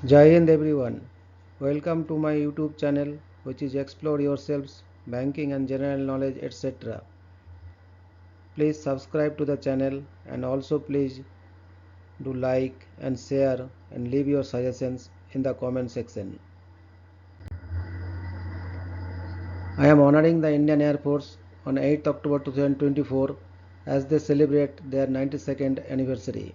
Jai Hind everyone. Welcome to my YouTube channel which is Explore Yourselves, Banking and General Knowledge etc. Please subscribe to the channel and also please do like and share and leave your suggestions in the comment section. I am honoring the Indian Air Force on 8th October 2024 as they celebrate their 92nd anniversary.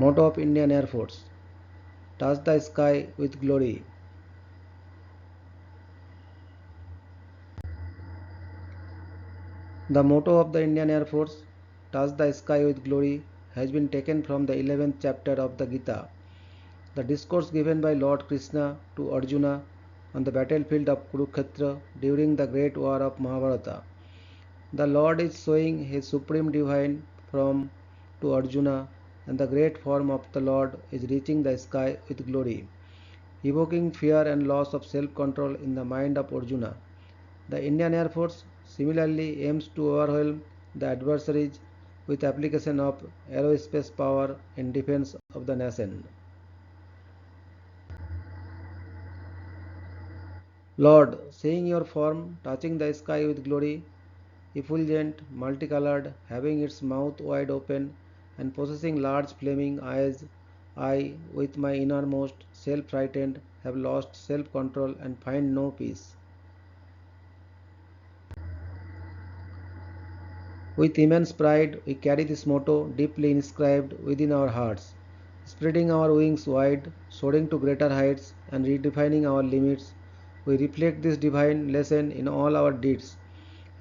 Motto of Indian Air Force: Touch the sky with glory. The motto of the Indian Air Force, Touch the Sky with Glory, has been taken from the 11th chapter of the Gita, the discourse given by Lord Krishna to Arjuna on the battlefield of Kurukshetra during the great war of Mahabharata. The Lord is showing his supreme divine form to Arjuna, and the great form of the Lord is reaching the sky with glory, evoking fear and loss of self-control in the mind of Arjuna. The Indian Air Force similarly aims to overwhelm the adversaries with application of aerospace power in defense of the nation. Lord, seeing your form touching the sky with glory, effulgent, multicolored, having its mouth wide open, and possessing large flaming eyes, I, with my innermost self frightened, have lost self control and find no peace. With immense pride, we carry this motto deeply inscribed within our hearts, spreading our wings wide, soaring to greater heights, and redefining our limits. We reflect this divine lesson in all our deeds.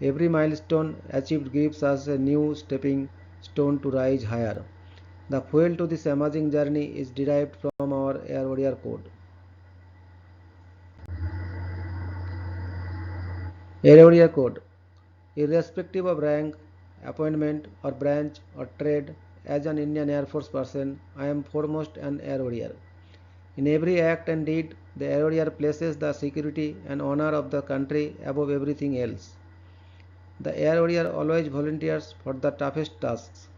Every milestone achieved gives us a new stepping stone to rise higher. The fuel to this amazing journey is derived from our Air Warrior Code. Air Warrior Code. Irrespective of rank, appointment, or branch or trade, as an Indian Air Force person, I am foremost an air warrior. In every act and deed, the air warrior places the security and honor of the country above everything else. The air warrior always volunteers for the toughest tasks.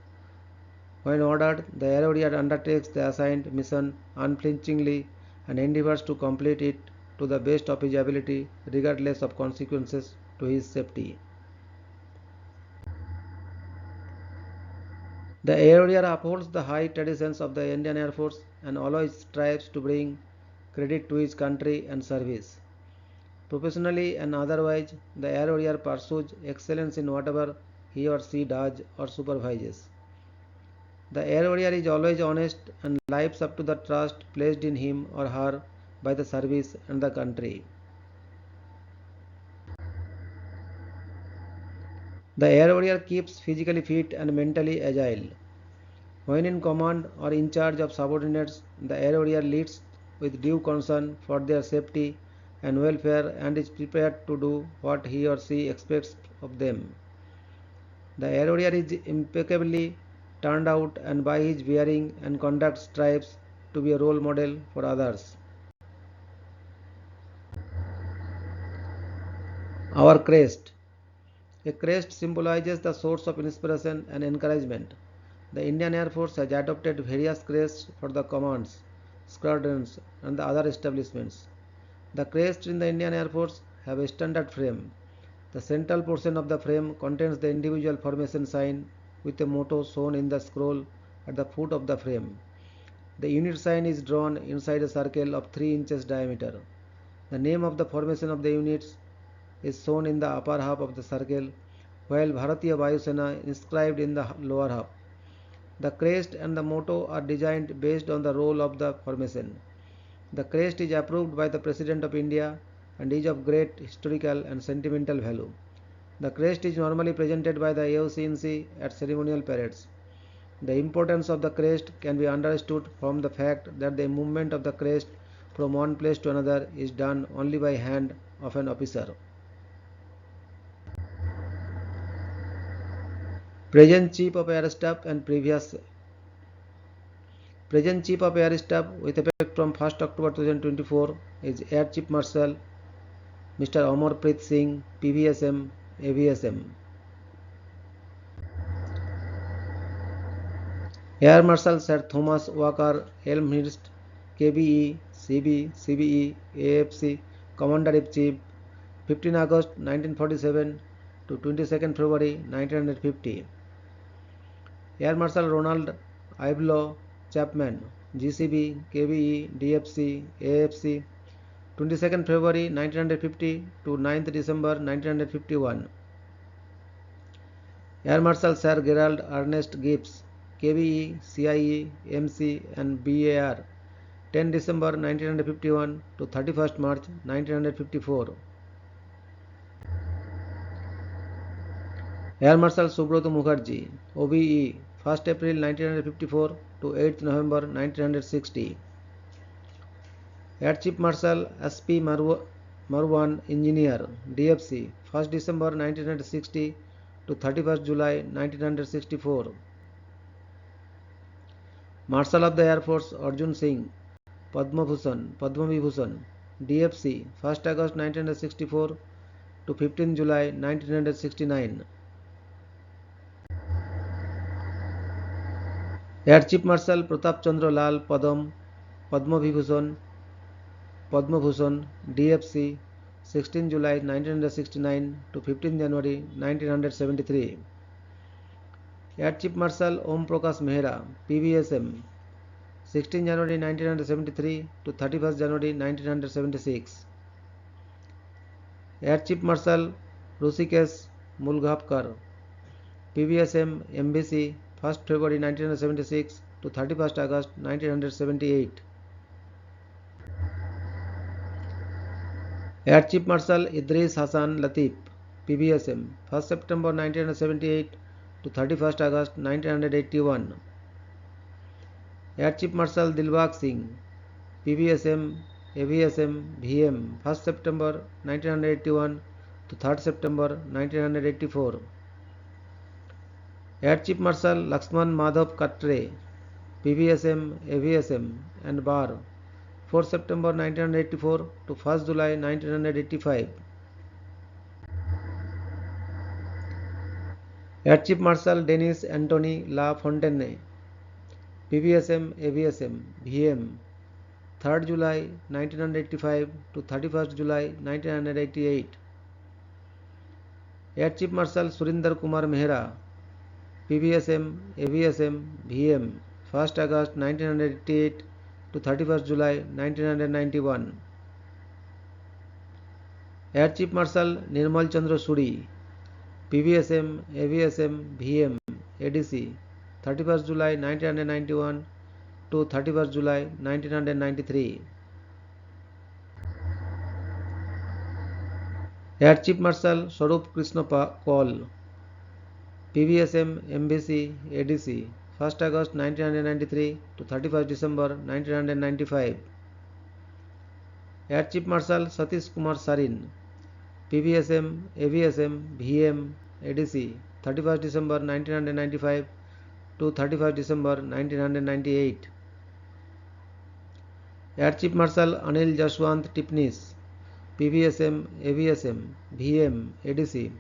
When ordered, the air warrior undertakes the assigned mission unflinchingly and endeavors to complete it to the best of his ability, regardless of consequences to his safety. The Air Warrior upholds the high traditions of the Indian Air Force and always strives to bring credit to his country and service. Professionally and otherwise, the Air Warrior pursues excellence in whatever he or she does or supervises. The Air Warrior is always honest and lives up to the trust placed in him or her by the service and the country. The Air Warrior keeps physically fit and mentally agile. When in command or in charge of subordinates, the air warrior leads with due concern for their safety and welfare and is prepared to do what he or she expects of them. The air warrior is impeccably turned out and by his bearing and conduct strives to be a role model for others. Our crest. A crest symbolizes the source of inspiration and encouragement. The Indian Air Force has adopted various crests for the commands, squadrons, and the other establishments. The crests in the Indian Air Force have a standard frame. The central portion of the frame contains the individual formation sign with a motto shown in the scroll at the foot of the frame. The unit sign is drawn inside a circle of 3 inches diameter. The name of the formation of the units is shown in the upper half of the circle, while Bharatiya Vayu Sena inscribed in the lower half. The crest and the motto are designed based on the role of the formation. The crest is approved by the President of India and is of great historical and sentimental value. The crest is normally presented by the AOCNC at ceremonial parades. The importance of the crest can be understood from the fact that the movement of the crest from one place to another is done only by hand of an officer. Present Chief of Air Staff and Present Chief of Air Staff with effect from 1st October 2024 is Air Chief Marshal Mr. Amarpreet Singh, PVSM, AVSM. Air Marshal Sir Thomas Walker Elmhirst, KBE, CB, CBE, AFC, Commander-in-Chief, 15 August 1947 to 22nd February 1950. Air Marshal Ronald Ivelo Chapman, GCB, KBE, DFC, AFC, 22nd February 1950 to 9th December 1951. Air Marshal Sir Gerald Ernest Gibbs, KBE, CIE, MC and BAR, 10 December 1951 to 31st March 1954. Air Marshal Subroto Mukherjee, OBE, 1st April 1954 to 8th November 1960. Air Chief Marshal SP Marwan, Engineer, DFC, 1st December 1960 to 31st July 1964. Marshal of the Air Force Arjun Singh, Padma Vibhushan, DFC, 1st August 1964 to 15 July 1969. Air Chief Marshal Pratap Chandra Lal Padma Vibhushan, DFC, 16 July 1969 to 15 January 1973. Air Chief Marshal Om Prakash Mehra, PVSM, 16 January 1973 to 31st January 1976. Air Chief Marshal Hrusikesh Mulgapkar, PVSM, MBC, 1st February 1976 to 31st August 1978. Air Chief Marshal Idris Hassan Latif, PVSM, 1st September 1978 to 31st August 1981. Air Chief Marshal Dilbagh Singh, PVSM, AVSM, VM, 1st September 1981 to 3rd September 1984. Air Chief Marshal Lakshman Madhav Katre, PVSM, AVSM and BAR, 4th September 1984 to 1st July 1985. Air Chief Marshal Denis Anthony La Fontaine, PVSM, AVSM, VM, 3rd July 1985 to 31st July 1988. Air Chief Marshal Surinder Kumar Mehra, PVSM, AVSM, VM, 1st August 1988 to 31st July 1991. Air Chief Marshal Nirmal Chandra Suri, PVSM, AVSM, VM, ADC, 31st July 1991 to 31st July 1993. Air Chief Marshal Swarup Krishna Kaul, PVSM, MBC, ADC, 1st August 1993 to 31st December 1995. Air Chief Marshal Satish Kumar Sarin, PVSM, AVSM, VM, ADC, 31st December 1995 to 31st December 1998. Air Chief Marshal Anil Jaswant Tipnis, PVSM, AVSM, VM, ADC,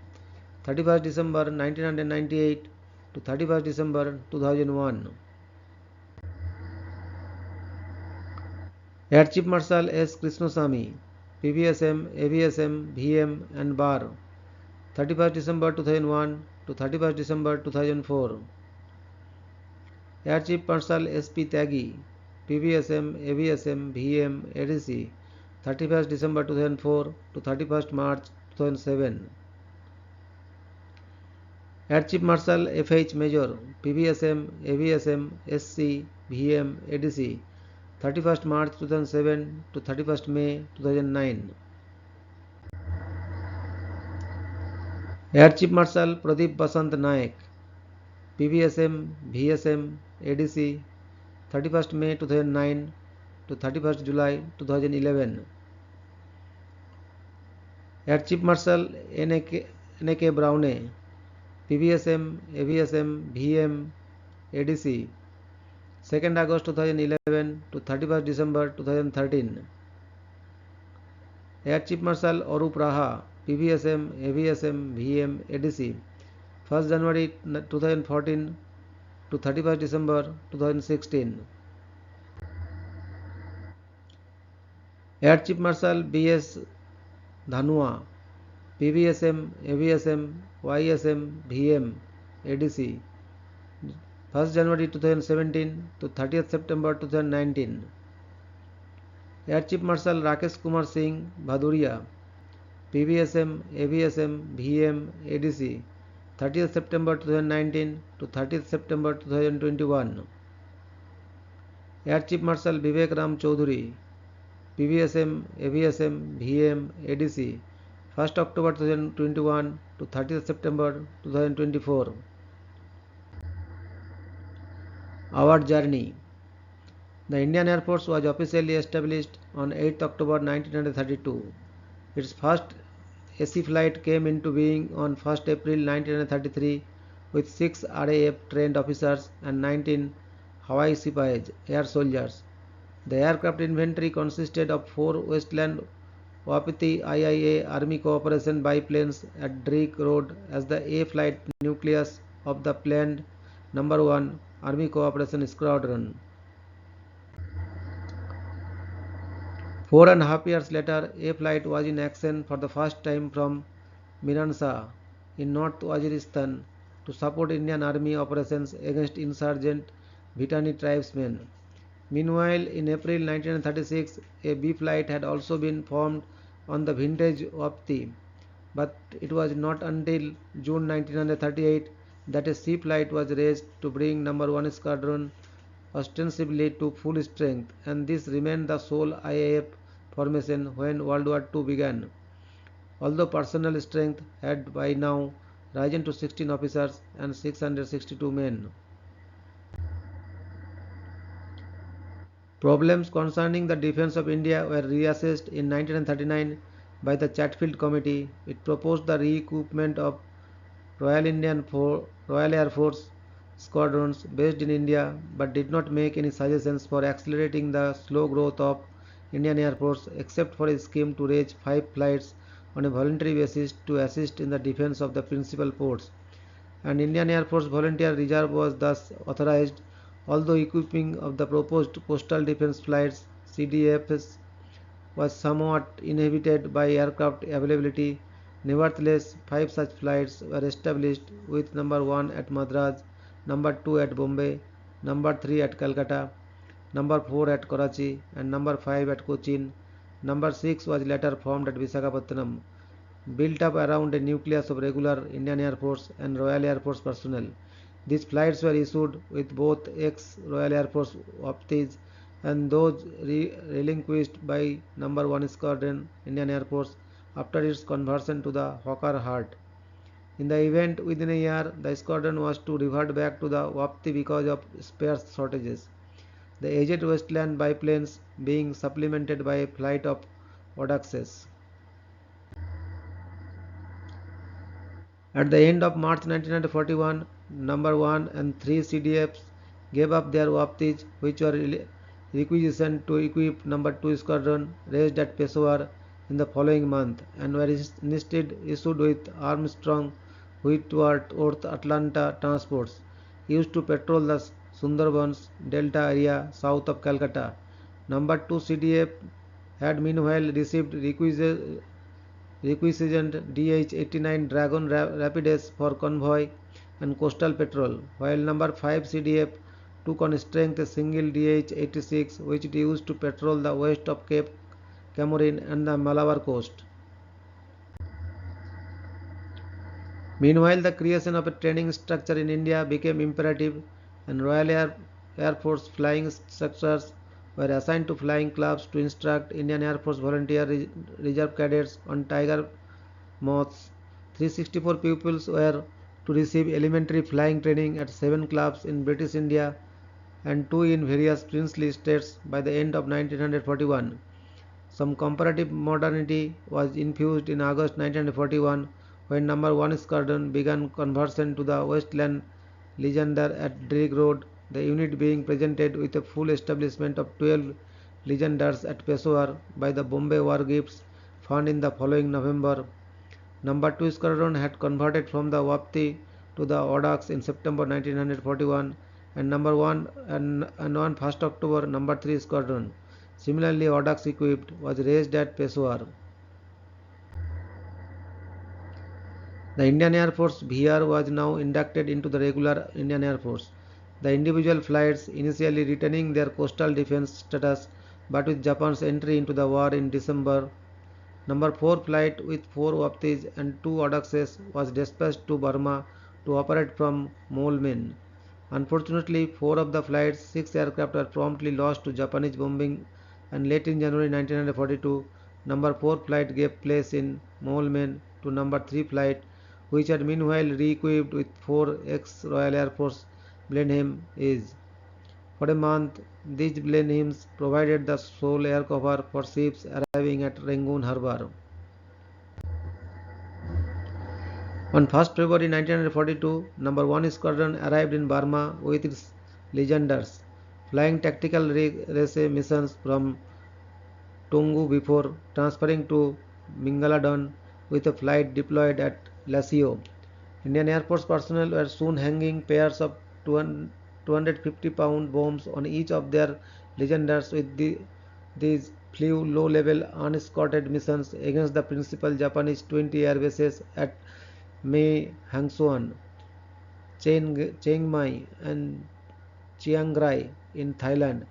31st December 1998 to 31st December 2001. Air Chief Marshal S. Krishnasamy, PVSM, AVSM, VM and BAR, 31st December 2001 to 31st December 2004. Air Chief Marshal S.P. Tyagi, PVSM, AVSM, VM, ADC, 31st December 2004 to 31st March 2007. Air Chief Marshal F.H. Major, PVSM, AVSM, SC, VM, ADC, 31st March 2007 to 31st May 2009. Air Chief Marshal Pradeep Basant Naik, PVSM, VSM, ADC, 31st May 2009 to 31st July 2011. Air Chief Marshal N.A.K. Browne, PVSM, AVSM, VM, ADC, 2nd August 2011 to 31st December 2013. Air Chief Marshal Arup Raha, PVSM, AVSM, VM, ADC, 1st January 2014 to 31st December 2016. Air Chief Marshal B.S. Dhanua, PVSM, AVSM, YSM, VM, ADC, 1st January 2017 to 30th September 2019. Air Chief Marshal Rakesh Kumar Singh Bhaduria, PVSM, AVSM, VM, ADC, 30th September 2019 to 30th September 2021. Air Chief Marshal Vivek Ram Chaudhary, PVSM, AVSM, VM, ADC, 1st October 2021 to 30th September 2024. Our journey. The Indian Air Force was officially established on 8th October 1932. Its first AC flight came into being on 1st April 1933 with 6 RAF trained officers and 19 Hawaii Sipahis, air soldiers. The aircraft inventory consisted of 4 Westland Wapiti IIA Army Cooperation biplanes at Drake Road as the A flight nucleus of the planned No. 1 Army Cooperation Squadron. 4.5 years later, A flight was in action for the first time from Miransa in North Waziristan to support Indian Army operations against insurgent Bhitani tribesmen. Meanwhile, in April 1936, a B flight had also been formed on the vintage Wapti, but it was not until June 1938 that a C flight was raised to bring No. 1 Squadron ostensibly to full strength, and this remained the sole IAF formation when World War II began. Although personnel strength had by now risen to 16 officers and 662 men. Problems concerning the defence of India were reassessed in 1939 by the Chatfield Committee. It proposed the re-equipment of Royal Air Force squadrons based in India, but did not make any suggestions for accelerating the slow growth of Indian Air Force except for a scheme to raise 5 flights on a voluntary basis to assist in the defence of the principal ports. An Indian Air Force Volunteer Reserve was thus authorized, although equipping of the proposed Coastal Defence Flights (CDFs) was somewhat inhibited by aircraft availability. Nevertheless, 5 such flights were established, with No. 1 at Madras, No. 2 at Bombay, No. 3 at Calcutta, No. 4 at Karachi, and No. 5 at Cochin. No. 6 was later formed at Visakhapatnam, built up around a nucleus of regular Indian Air Force and Royal Air Force personnel. These flights were issued with both ex-Royal Air Force Waptis and those relinquished by No. 1 Squadron Indian Air Force after its conversion to the Hawker Hart. In the event, within a year, the squadron was to revert back to the Wapti because of spare shortages, the aged Westland biplanes being supplemented by a flight of Odaxes. At the end of March 1941, No. 1 and 3 CDFs gave up their Waptis, which were requisitioned to equip No. 2 Squadron raised at Peshawar in the following month, and were instead issued with Armstrong Whitworth Atlanta transports used to patrol the Sundarbans Delta area south of Calcutta. No. 2 CDF had meanwhile received requisitioned DH-89 Dragon Rapides for convoy and coastal patrol, while No. 5 CDF took on strength a single DH-86 which it used to patrol the west of Cape Comorin and the Malabar coast. Meanwhile, the creation of a training structure in India became imperative, and Royal Air Force flying structures were assigned to flying clubs to instruct Indian Air Force volunteer reserve cadets on Tiger Moths. 364 pupils were to receive elementary flying training at 7 clubs in British India and 2 in various princely states by the end of 1941. Some comparative modernity was infused in August 1941 when No. 1 Squadron began conversion to the Westland Legionnaire at Drake Road, the unit being presented with a full establishment of 12 Legionnaires at Peshawar by the Bombay War Gifts Fund in the following November. No. 2 Squadron had converted from the Wapti to the Odax in September 1941 and number 1 and on 1st October number 3 squadron, similarly ordnance equipped, was raised at Peshawar. The Indian Air Force VR was now inducted into the regular Indian Air Force. The individual flights initially retaining their coastal defense status, but with Japan's entry into the war in December, number 4 flight with 4 Waptis and 2 Odaxes was dispatched to Burma to operate from Molmen. Unfortunately, 4 of the flight's 6 aircraft were promptly lost to Japanese bombing, and late in January 1942, number 4 flight gave place in Molmen to number 3 flight, which had meanwhile re-equipped with 4 ex-Royal Air Force Blenheims. For a month, these Blenheims provided the sole air cover for ships arriving at Rangoon Harbour. On 1st February 1942, No. 1 Squadron arrived in Burma with its Legenders, flying tactical rescue missions from Toungoo before transferring to Mingaladon with a flight deployed at Lasio. Indian Air Force personnel were soon hanging pairs of 250-pound bombs on each of their Legenders with these flew low-level unescorted missions against the principal Japanese 20 air bases at Mae Hangsuan, Chiang Mai and Chiang Rai in Thailand.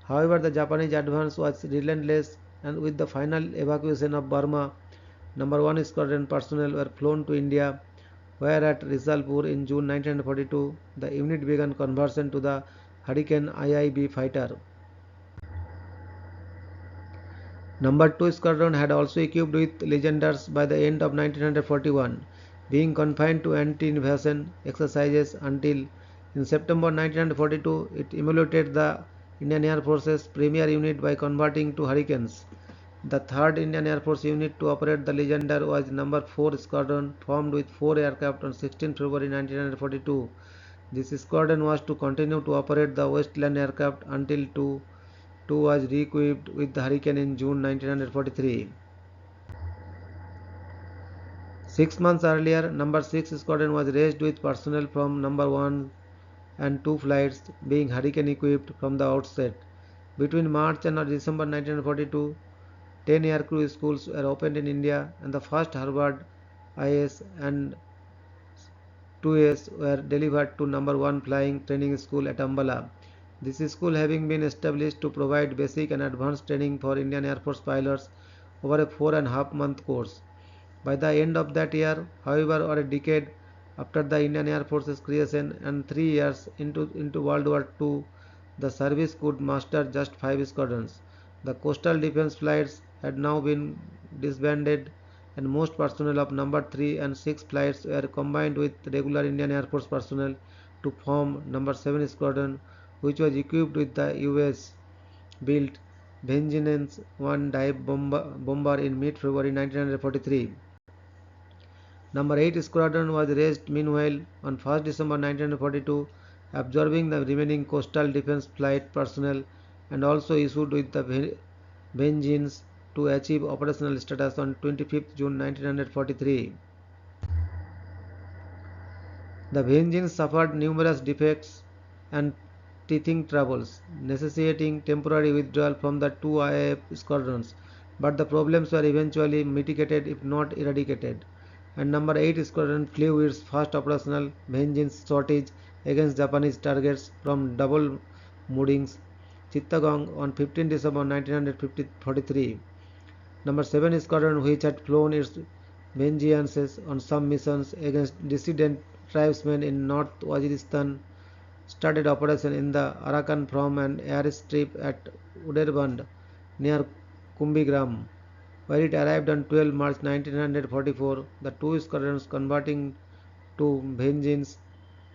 However, the Japanese advance was relentless, and with the final evacuation of Burma, No. 1 Squadron personnel were flown to India, where at Risalpur in June 1942, the unit began conversion to the Hurricane IIB fighter. Number 2 Squadron had also equipped with Legenders by the end of 1941, being confined to anti-invasion exercises until in September 1942 it emulated the Indian Air Force's premier unit by converting to Hurricanes. The 3rd Indian Air Force unit to operate the Legender was Number 4 Squadron, formed with 4 aircraft on 16 February 1942. This squadron was to continue to operate the Westland aircraft until 2 was re-equipped with the Hurricane in June 1943. 6 months earlier, Number 6 Squadron was raised with personnel from Number 1 and 2 flights being Hurricane equipped from the outset. Between March and December 1942, 10 aircrew schools were opened in India, and the first Harvard IS and 2S were delivered to Number 1 Flying Training School at Ambala. This school having been established to provide basic and advanced training for Indian Air Force pilots over a 4.5-month course. By the end of that year, however, or a decade after the Indian Air Force's creation and 3 years into World War II, the service could muster just 5 squadrons. The coastal defense flights had now been disbanded, and most personnel of Number 3 and 6 flights were combined with regular Indian Air Force personnel to form Number 7 Squadron, which was equipped with the US built Vengeance 1 dive bomber in mid-February 1943. Number 8 Squadron was raised meanwhile on 1st December 1942, absorbing the remaining coastal defense flight personnel, and also issued with the Vengeance to achieve operational status on 25th June 1943. The Vengeance suffered numerous defects and teething troubles, necessitating temporary withdrawal from the 2 IAF squadrons, but the problems were eventually mitigated if not eradicated, and Number 8 Squadron flew its first operational Vengeance sorties against Japanese targets from double moorings, Chittagong on 15 December 1943. Number 7 Squadron, which had flown its vengeances on some missions against dissident tribesmen in North Waziristan, started operation in the Arakan from an airstrip at Uderband near Kumbigram, where it arrived on 12 March 1944. The 2 squadrons converting to Vengeance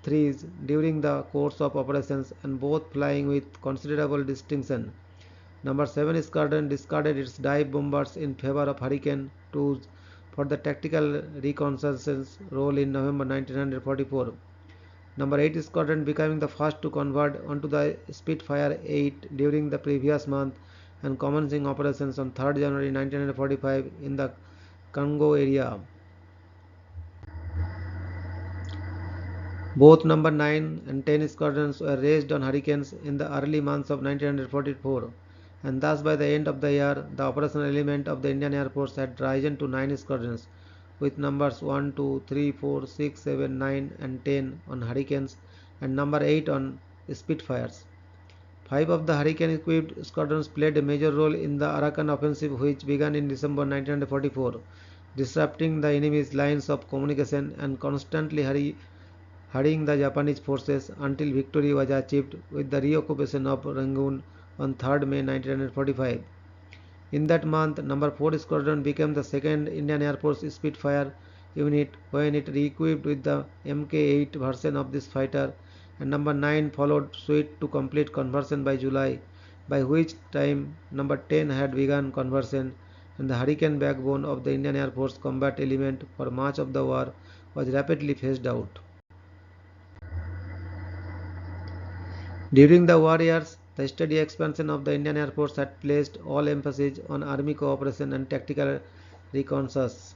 3s during the course of operations, and both flying with considerable distinction. Number 7 Squadron discarded its dive bombers in favor of Hurricane 2s for the tactical reconnaissance role in November 1944. Number 8 Squadron becoming the first to convert onto the Spitfire 8 during the previous month and commencing operations on 3rd January 1945 in the Congo area. Both number 9 and 10 squadrons were raised on hurricanes in the early months of 1944, and thus by the end of the year, the operational element of the Indian Air Force had risen to 9 squadrons, with numbers 1, 2, 3, 4, 6, 7, 9, and 10 on hurricanes, and number 8 on Spitfires. Five of the Hurricane-equipped squadrons played a major role in the Arakan offensive, which began in December 1944, disrupting the enemy's lines of communication and constantly hurrying the Japanese forces until victory was achieved with the reoccupation of Rangoon on 3rd May 1945. In that month, number 4 Squadron became the second Indian Air Force Spitfire unit when it re-equipped with the Mk-8 version of this fighter, and number 9 followed suit to complete conversion by July, by which time number 10 had begun conversion, and the Hurricane backbone of the Indian Air Force combat element for much of the war was rapidly phased out. During the war years, the steady expansion of the Indian Air Force had placed all emphasis on army cooperation and tactical reconnaissance.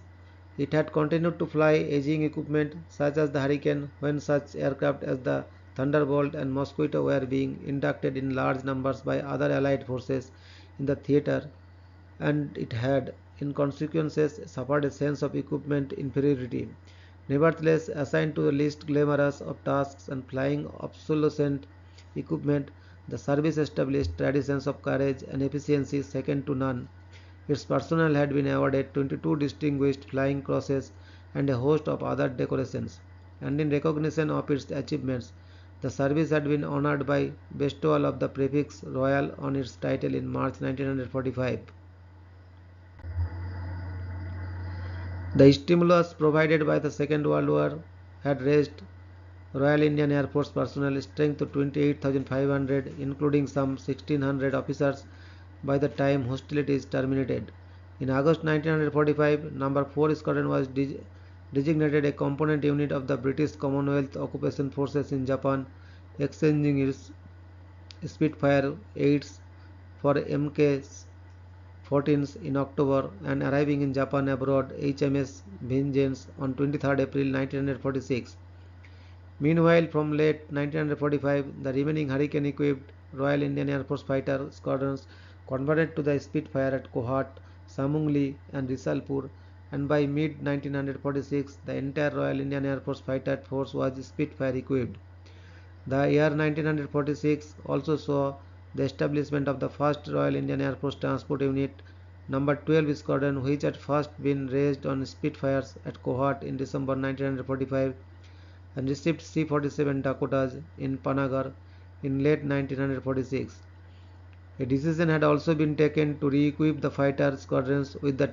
It had continued to fly aging equipment such as the Hurricane when such aircraft as the Thunderbolt and Mosquito were being inducted in large numbers by other Allied forces in the theater, and it had, in consequence, suffered a sense of equipment inferiority. Nevertheless, assigned to the least glamorous of tasks and flying obsolescent equipment, the service established traditions of courage and efficiency second to none. Its personnel had been awarded 22 distinguished flying crosses and a host of other decorations, and in recognition of its achievements, the service had been honored by bestowal of the prefix Royal on its title in March 1945. The stimulus provided by the Second World War had raised Royal Indian Air Force personnel strength to 28,500, including some 1,600 officers by the time hostilities terminated. In August 1945, No. 4 Squadron was designated a component unit of the British Commonwealth Occupation Forces in Japan, exchanging its Spitfire 8s for Mk-14s in October and arriving in Japan aboard HMS Vengeance on 23rd April 1946. Meanwhile, from late 1945, the remaining Hurricane-equipped Royal Indian Air Force fighter squadrons converted to the Spitfire at Kohat, Samungli and Risalpur, and by mid-1946, the entire Royal Indian Air Force fighter force was Spitfire-equipped. The year 1946 also saw the establishment of the first Royal Indian Air Force Transport Unit, No. 12 Squadron, which had first been raised on Spitfires at Kohat in December 1945 and received C-47 Dakotas in Panagar in late 1946. A decision had also been taken to re-equip the fighter squadrons with the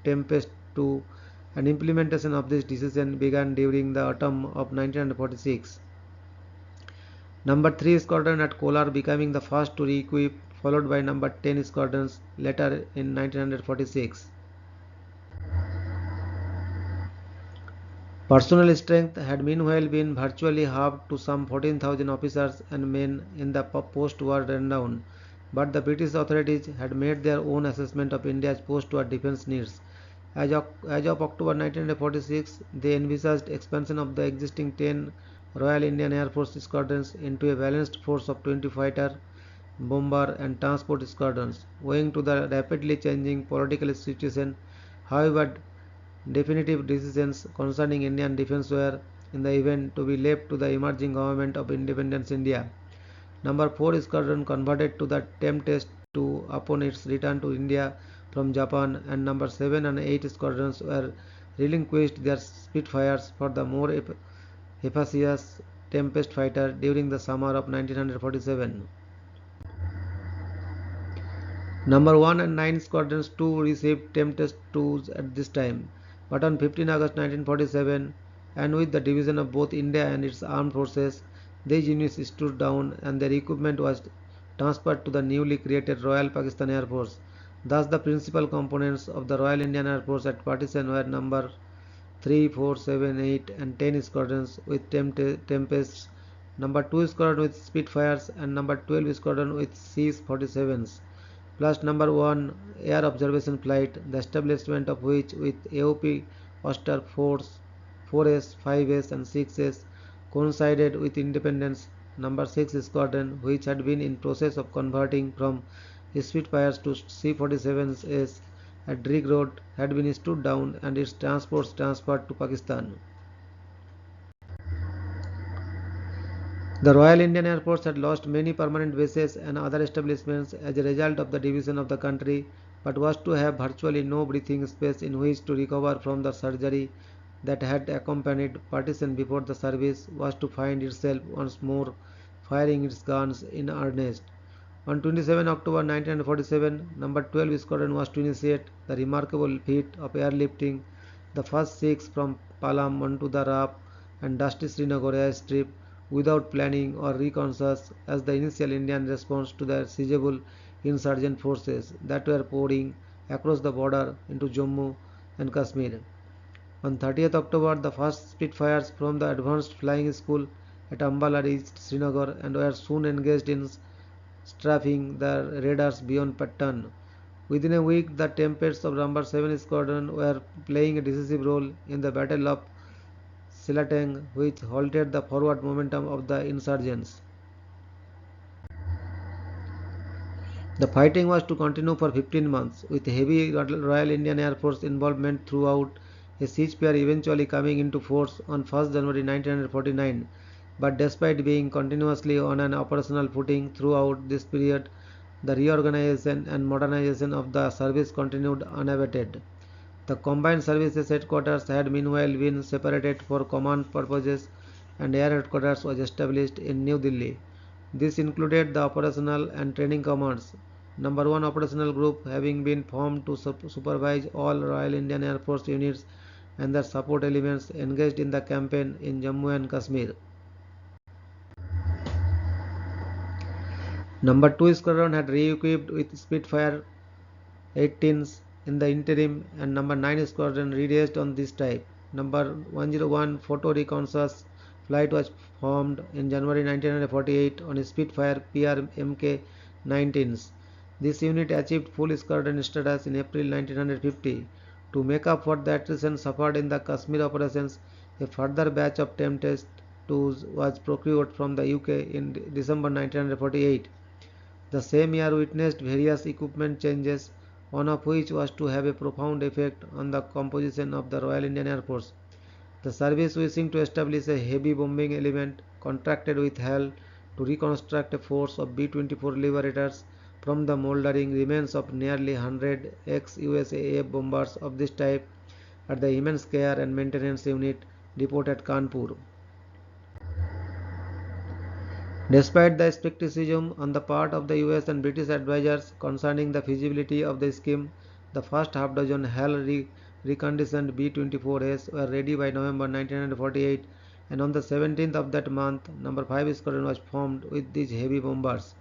Tempest II, and implementation of this decision began during the autumn of 1946. No. 3 Squadron at Kolar becoming the first to re-equip, followed by No. 10 Squadrons later in 1946. Personnel strength had meanwhile been virtually halved to some 14,000 officers and men in the post-war rundown, but the British authorities had made their own assessment of India's post-war defence needs. As of October 1946, they envisaged expansion of the existing 10 Royal Indian Air Force squadrons into a balanced force of 20 fighter, bomber and transport squadrons. Owing to the rapidly changing political situation, however, definitive decisions concerning Indian defence were, in the event, to be left to the emerging government of independence India. No. 4 Squadron converted to the Tempest II upon its return to India from Japan, and No. 7 and 8 Squadrons were relinquished their Spitfires for the more efficacious Tempest fighter during the summer of 1947. No. 1 and 9 Squadrons too received Tempest IIs at this time, but on 15 August 1947, and with the division of both India and its armed forces, these units stood down and their equipment was transferred to the newly created Royal Pakistan Air Force. Thus, the principal components of the Royal Indian Air Force at partition were No. 3, 4, 7, 8 and 10 squadrons with Tempests, No. 2 Squadron with Spitfires and No. 12 Squadron with C-47s, plus No. 1 Air Observation Flight, the establishment of which with AOP Oster 4s, 5s and 6s coincided with independence. Number 6 Squadron, which had been in process of converting from Spitfires to C-47s at Drigg Road, had been stood down and its transports transferred to Pakistan. The Royal Indian Air Force had lost many permanent bases and other establishments as a result of the division of the country, but was to have virtually no breathing space in which to recover from the surgery that had accompanied partition before the service was to find itself once more firing its guns in earnest. On 27 October 1947, No. 12 Squadron was to initiate the remarkable feat of airlifting the first six from Palam onto the rough and dusty Srinagar airstrip without planning or reconnaissance as the initial Indian response to the sizable insurgent forces that were pouring across the border into Jammu and Kashmir. On 30th October, the first Spitfires from the Advanced Flying School at Ambala reached Srinagar and were soon engaged in strafing the raiders beyond Pattan. Within a week, the Tempests of No. 7 Squadron were playing a decisive role in the Battle of Silateng, which halted the forward momentum of the insurgents. The fighting was to continue for 15 months, with heavy Royal Indian Air Force involvement throughout, a ceasefire eventually coming into force on 1st January 1949. But despite being continuously on an operational footing throughout this period, the reorganization and modernization of the service continued unabated. The Combined Services Headquarters had meanwhile been separated for command purposes and Air Headquarters was established in New Delhi. This included the Operational and Training Commands, Number 1 Operational Group having been formed to supervise all Royal Indian Air Force units and their support elements engaged in the campaign in Jammu and Kashmir. Number 2 Squadron had re-equipped with Spitfire 18s in the interim and Number 9 Squadron re-raced on this type. Number 101 Photo Reconnaissance Flight was formed in January 1948 on Spitfire PRMK 19s. This unit achieved full squadron status in April 1950. To make up for the attrition suffered in the Kashmir operations, a further batch of Tempest 2s was procured from the UK in December 1948. The same year witnessed various equipment changes, one of which was to have a profound effect on the composition of the Royal Indian Air Force. The service, wishing to establish a heavy bombing element, contracted with HAL to reconstruct a force of B-24 Liberators from the mouldering remains of nearly 100 ex-USAF bombers of this type at the immense care and maintenance unit depot at Kanpur. Despite the skepticism on the part of the US and British advisors concerning the feasibility of the scheme, the first half dozen HAL reconditioned B-24s were ready by November 1948, and on the 17th of that month, No. 5 Squadron was formed with these heavy bombers.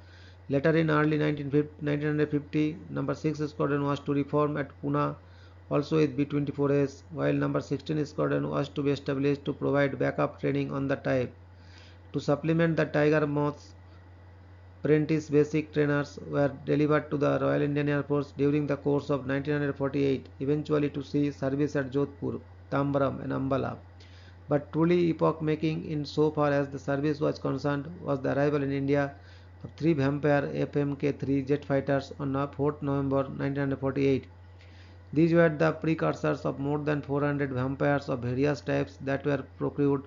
Later in early 1950, No. 6 Squadron was to reform at Pune, also with B-24s, while No. 16 Squadron was to be established to provide backup training on the type. To supplement the Tiger Moths, apprentice basic trainers were delivered to the Royal Indian Air Force during the course of 1948, eventually to see service at Jodhpur, Tambaram and Ambala. But truly epoch-making in so far as the service was concerned was the arrival in India of three Vampire FMK-3 jet fighters on 4th November 1948. These were the precursors of more than 400 Vampires of various types that were procured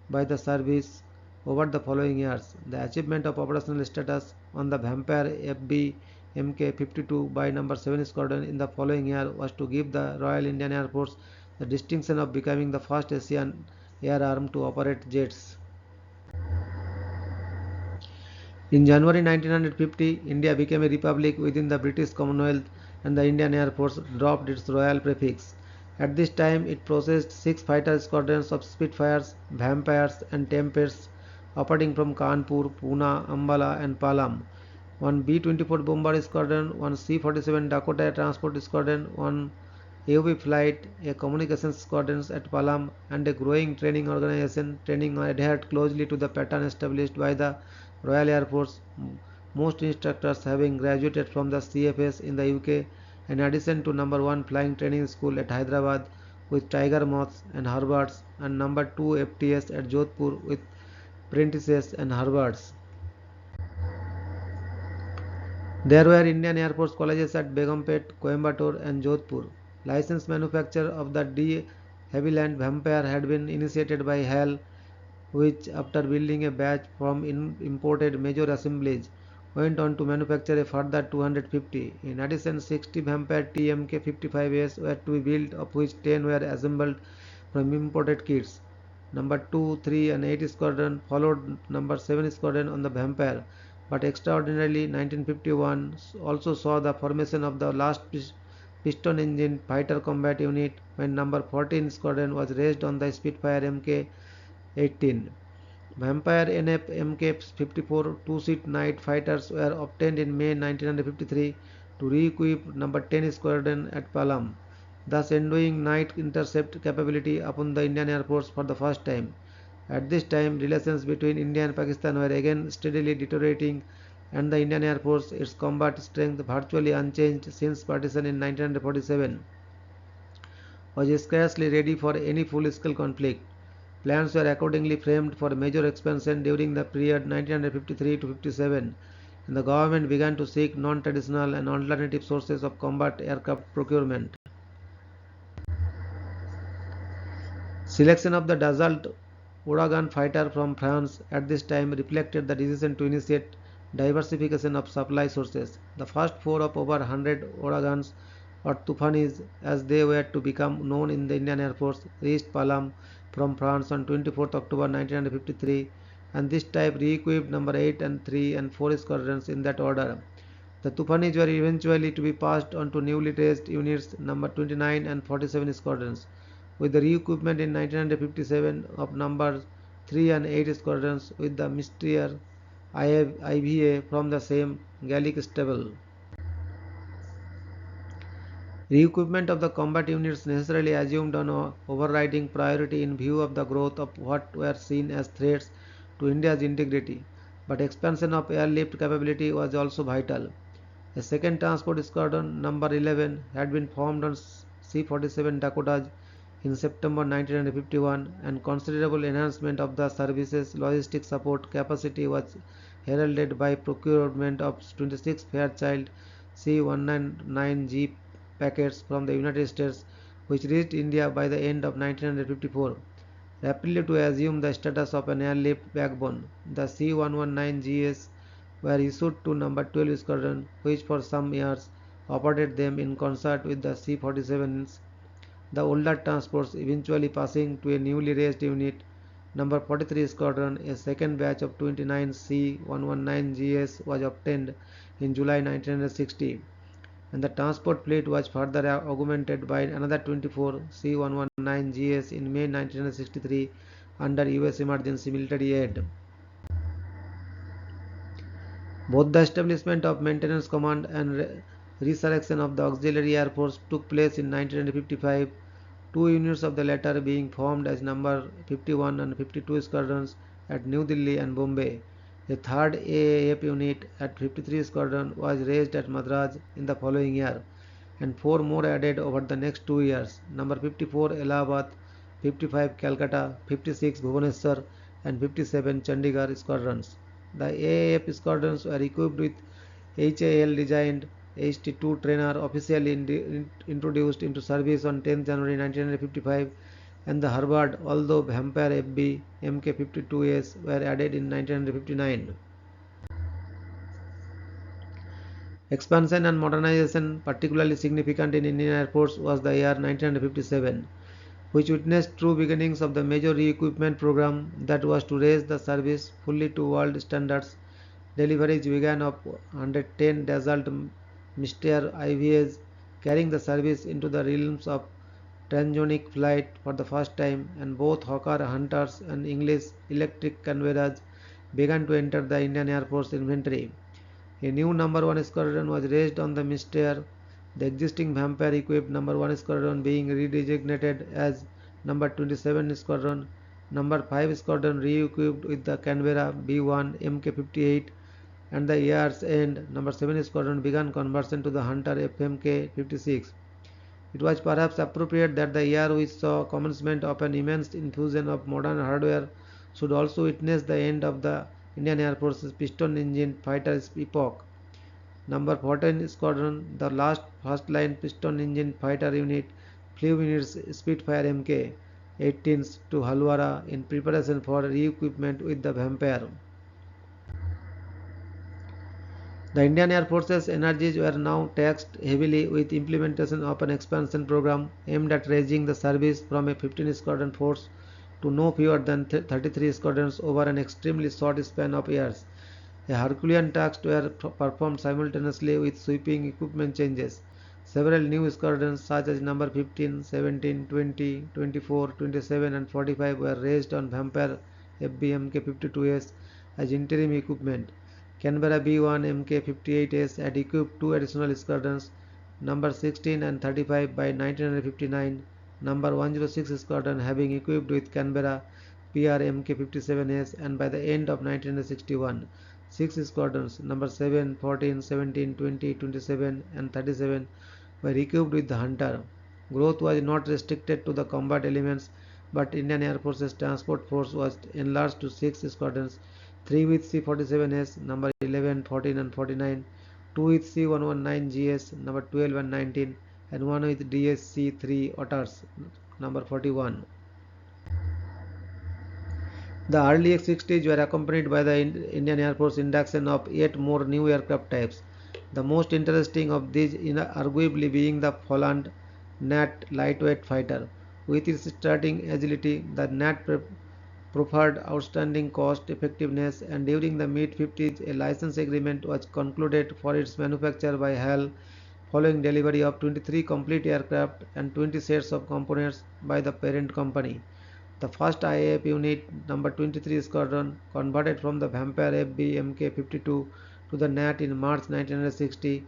by the service over the following years. The achievement of operational status on the Vampire FB Mk-52 by No. 7 Squadron in the following year was to give the Royal Indian Air Force the distinction of becoming the first Asian air arm to operate jets. In January 1950, India became a republic within the British Commonwealth and the Indian Air Force dropped its royal prefix. At this time, it possessed 6 fighter squadrons of Spitfires, Vampires and Tempests operating from Kanpur, Pune, Ambala and Palam, 1 B-24 bomber squadron, 1 C-47 Dakota transport squadron, 1 AOV flight, a communications squadron at Palam and a growing training organization. Training adhered closely to the pattern established by the Royal Air Force, most instructors having graduated from the CFS in the UK, in addition to No. 1 Flying Training School at Hyderabad with Tiger Moths and Harvards and No. 2 FTS at Jodhpur with apprentices, and Harvards. There were Indian Air Force colleges at Begumpet, Coimbatore, and Jodhpur. Licensed manufacture of the de Havilland Vampire had been initiated by HAL, which, after building a batch from imported major assemblies, went on to manufacture a further 250. In addition, 60 Vampire TMK-55s were to be built, of which 10 were assembled from imported kits. Number 2, 3 and 8 squadron followed number 7 squadron on the Vampire, but extraordinarily 1951 also saw the formation of the last piston engine fighter combat unit when number 14 squadron was raised on the Spitfire Mk-18. Vampire NF Mk-54 two-seat night fighters were obtained in May 1953 to re-equip number 10 squadron at Palam, thus endowing night intercept capability upon the Indian Air Force for the first time. At this time, relations between India and Pakistan were again steadily deteriorating, and the Indian Air Force, its combat strength virtually unchanged since partition in 1947, was scarcely ready for any full-scale conflict. Plans were accordingly framed for major expansion during the period 1953 to 57, and the government began to seek non-traditional and alternative sources of combat aircraft procurement. Selection of the Dassault Ouragan fighter from France at this time reflected the decision to initiate diversification of supply sources. The first four of over 100 Ouragans, or Tufanis as they were to become known in the Indian Air Force, reached Palam from France on 24th October 1953, and this type re-equipped number 8 and 3 and 4 squadrons in that order. The Tufanis were eventually to be passed on to newly raised units number 29 and 47 squadrons, with the re-equipment in 1957 of numbers 3 and 8 squadrons with the Mystère IVA from the same Gallic stable. Re-equipment of the combat units necessarily assumed an overriding priority in view of the growth of what were seen as threats to India's integrity, but expansion of airlift capability was also vital. A second transport squadron, number 11, had been formed on C-47 Dakotas in September 1951, and considerable enhancement of the service's logistic support capacity was heralded by procurement of 26 Fairchild C-199G packets from the United States, which reached India by the end of 1954. Rapidly to assume the status of an airlift backbone, the C-119Gs were issued to number 12 Squadron, which for some years operated them in concert with the C-47s, the older transports eventually passing to a newly raised unit, number 43 Squadron. A second batch of 29 C-119Gs was obtained in July 1960, and the transport fleet was further augmented by another 24 C-119Gs in May 1963 under US Emergency Military Aid. Both the establishment of Maintenance Command and resurrection of the Auxiliary Air Force took place in 1955, two units of the latter being formed as number 51 and 52 squadrons at New Delhi and Bombay. A third AAF unit at 53 Squadron was raised at Madras in the following year, and four more added over the next 2 years, number 54 Allahabad, 55 Calcutta, 56 Bhubaneswar, and 57 Chandigarh squadrons. The AAF squadrons were equipped with HAL designed HT-2 trainer officially introduced into service on 10 January 1955, and the Harvard, although Vampire FB Mk-52s were added in 1959. Expansion and modernization, particularly significant in Indian Air Force, was the year 1957, which witnessed true beginnings of the major re-equipment program that was to raise the service fully to world standards. Deliveries began of 110 Dassault Mystère IVAs, carrying the service into the realms of transonic flight for the first time, and both Hawker Hunters and English electric Canberras began to enter the Indian Air Force inventory. A new number 1 squadron was raised on the Mystère, the existing Vampire equipped number 1 squadron being redesignated as number 27 squadron. Number 5 squadron re-equipped with the Canberra B1 Mk-58, and the year's end, number 7 squadron began conversion to the Hunter FMK-56. It was perhaps appropriate that the year which saw commencement of an immense infusion of modern hardware should also witness the end of the Indian Air Force's piston engine fighter epoch. Number 14 Squadron, the last first-line piston-engine fighter unit, flew in its Spitfire Mk-18s to Halwara in preparation for re-equipment with the Vampire. The Indian Air Force's energies were now taxed heavily with implementation of an expansion program aimed at raising the service from a 15-squadron force to no fewer than 33 squadrons over an extremely short span of years. A Herculean tasks were performed simultaneously with sweeping equipment changes. Several new squadrons such as number 15, 17, 20, 24, 27 and 45 were raised on Vampire FB-Mk-52s as interim equipment. Canberra B-1 Mk-58s had equipped two additional squadrons, number 16 and 35 by 1959, number 106 squadron having equipped with Canberra PR Mk-57s, and by the end of 1961, 6 squadrons, number 7, 14, 17, 20, 27 and 37 were equipped with the Hunter. Growth was not restricted to the combat elements, but Indian Air Force's transport force was enlarged to 6 squadrons, 3 with C-47S, number 11, 14 and 49, 2 with C-119GS, number 12 and 19, and 1 with DSC-3 Otters, number 41. The early X-60s were accompanied by the Indian Air Force induction of yet more new aircraft types. The most interesting of these arguably being the Holland NAT lightweight fighter. With its starting agility, the NAT proffered outstanding cost effectiveness, and during the mid-50s a license agreement was concluded for its manufacture by HAL following delivery of 23 complete aircraft and 20 sets of components by the parent company. The first IAF unit, number 23 Squadron, converted from the Vampire FB Mk-52 to the NAT in March 1960.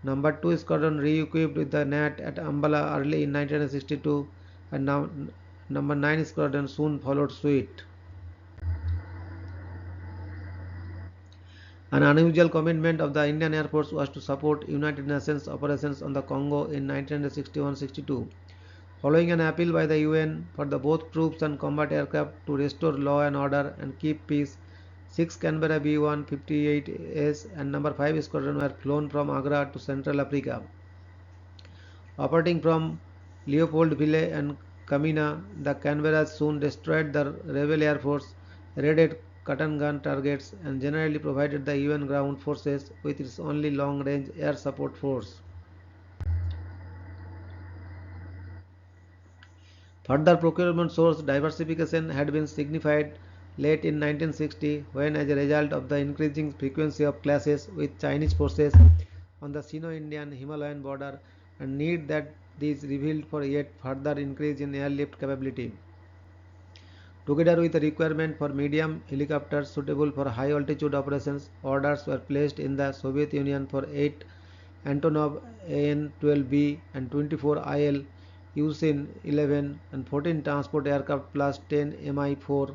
Number 2 Squadron re-equipped with the NAT at Ambala early in 1962, and now number 9 Squadron soon followed suit. An unusual commitment of the Indian Air Force was to support United Nations operations on the Congo in 1961-62. Following an appeal by the UN for both troops and combat aircraft to restore law and order and keep peace, 6 Canberra B-1 58s and number 5 Squadron were flown from Agra to Central Africa. Operating from Leopoldville and Kamina, the Canberras soon destroyed the rebel air force, raided cotton gun targets, and generally provided the UN ground forces with its only long-range air support force. Further procurement source diversification had been signified late in 1960 when, as a result of the increasing frequency of clashes with Chinese forces on the Sino-Indian Himalayan border and need that these revealed for yet further increase in airlift capability. Together with the requirement for medium helicopters suitable for high altitude operations, orders were placed in the Soviet Union for 8 Antonov AN-12B and 24 IL Usin-11 and 14 transport aircraft plus 10 Mi-4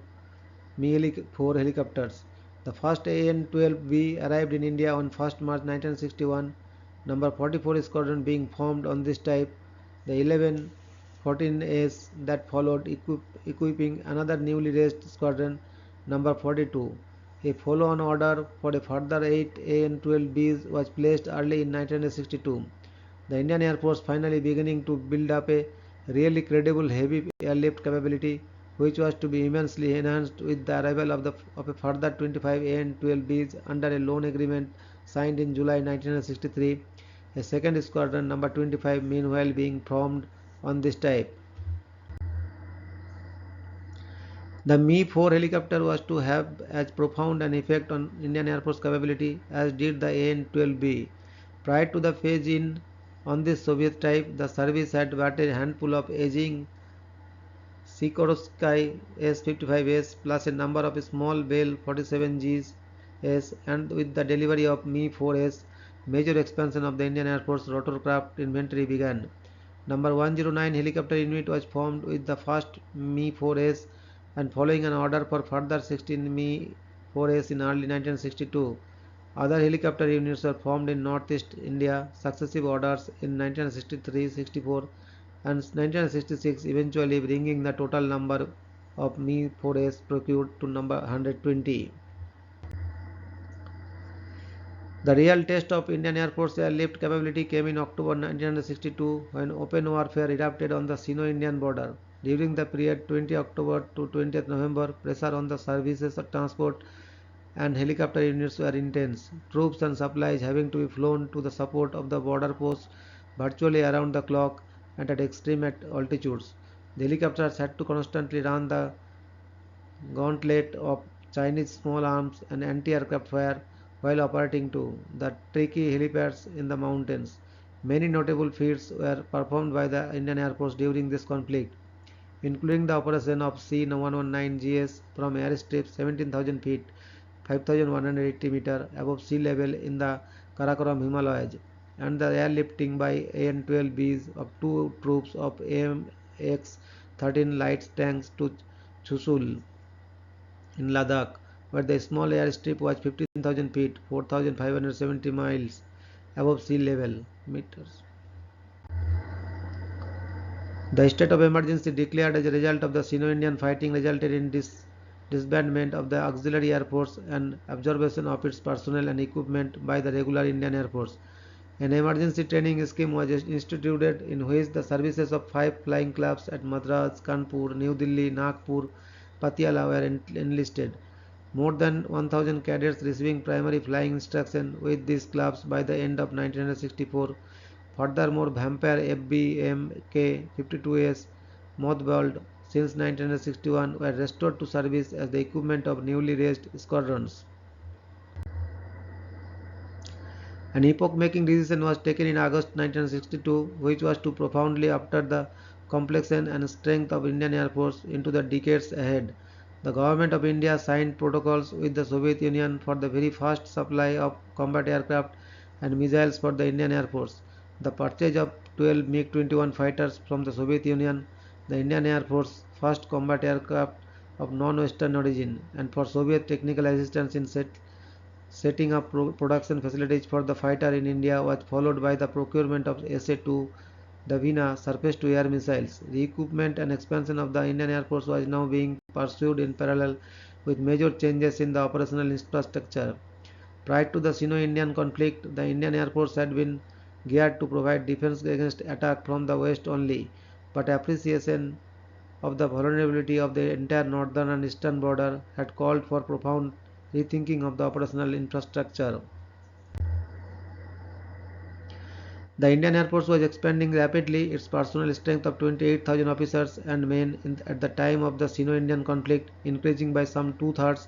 Mi-4 helicopters. The first AN-12B arrived in India on 1st March 1961, number 44 squadron being formed on this type. The 11 14As that followed equipping another newly raised squadron, number 42. A follow-on order for a further 8 AN-12Bs was placed early in 1962. The Indian Air Force finally beginning to build up a really credible heavy airlift capability, which was to be immensely enhanced with the arrival of a further 25 AN-12Bs under a loan agreement signed in July 1963. A second squadron, number 25, meanwhile being formed on this type. The Mi-4 helicopter was to have as profound an effect on Indian Air Force capability as did the AN-12B. Prior to the phase-in on this Soviet type, the service had bought a handful of aging Sikorsky S-55s plus a number of small Bell 47Gs, and with the delivery of Mi-4s, major expansion of the Indian Air Force rotorcraft inventory began. Number 109 helicopter unit was formed with the first Mi-4s and following an order for further 16 Mi-4s in early 1962. Other helicopter units were formed in Northeast India, successive orders in 1963, 64 and 1966, eventually bringing the total number of Mi-4S procured to number 120. The real test of Indian Air Force airlift capability came in October 1962 when open warfare erupted on the Sino-Indian border. During the period 20 October to 20th November, pressure on the services of transport and helicopter units were intense, troops and supplies having to be flown to the support of the border posts virtually around the clock and at extreme altitudes. The helicopters had to constantly run the gauntlet of Chinese small arms and anti-aircraft fire while operating to the tricky helipads in the mountains. Many notable feats were performed by the Indian Air Force during this conflict, including the operation of C-119GS from airstrip 17,000 feet 5,180 meters above sea level in the Karakoram Himalayas, and the airlifting by AN-12Bs of two troops of AMX-13 light tanks to Chushul in Ladakh, where the small airstrip was 15,000 feet 4,570 miles above sea level meters. The state of emergency declared as a result of the Sino-Indian fighting resulted in disbandment of the auxiliary air force and absorption of its personnel and equipment by the regular Indian Air Force. An emergency training scheme was instituted in which the services of 5 flying clubs at Madras, Kanpur, New Delhi, Nagpur, Patiala were enlisted. More than 1,000 cadets receiving primary flying instruction with these clubs by the end of 1964. Furthermore, Vampire FBMK-52s, mothballed since 1961, were restored to service as the equipment of newly raised squadrons. An epoch-making decision was taken in August 1962, which was to profoundly alter the complexion and strength of Indian Air Force into the decades ahead. The Government of India signed protocols with the Soviet Union for the very first supply of combat aircraft and missiles for the Indian Air Force. The purchase of 12 MiG-21 fighters from the Soviet Union, the Indian Air Force first combat aircraft of non-Western origin, and for Soviet technical assistance in setting up production facilities for the fighter in India was followed by the procurement of SA-2, the Veena surface-to-air missiles. The equipment and expansion of the Indian Air Force was now being pursued in parallel with major changes in the operational infrastructure. Prior to the Sino-Indian conflict, the Indian Air Force had been geared to provide defense against attack from the west only, but appreciation of the vulnerability of the entire northern and eastern border had called for profound rethinking of the operational infrastructure. The Indian Air Force was expanding rapidly, its personnel strength of 28,000 officers and men at the time of the Sino-Indian conflict increasing by some two-thirds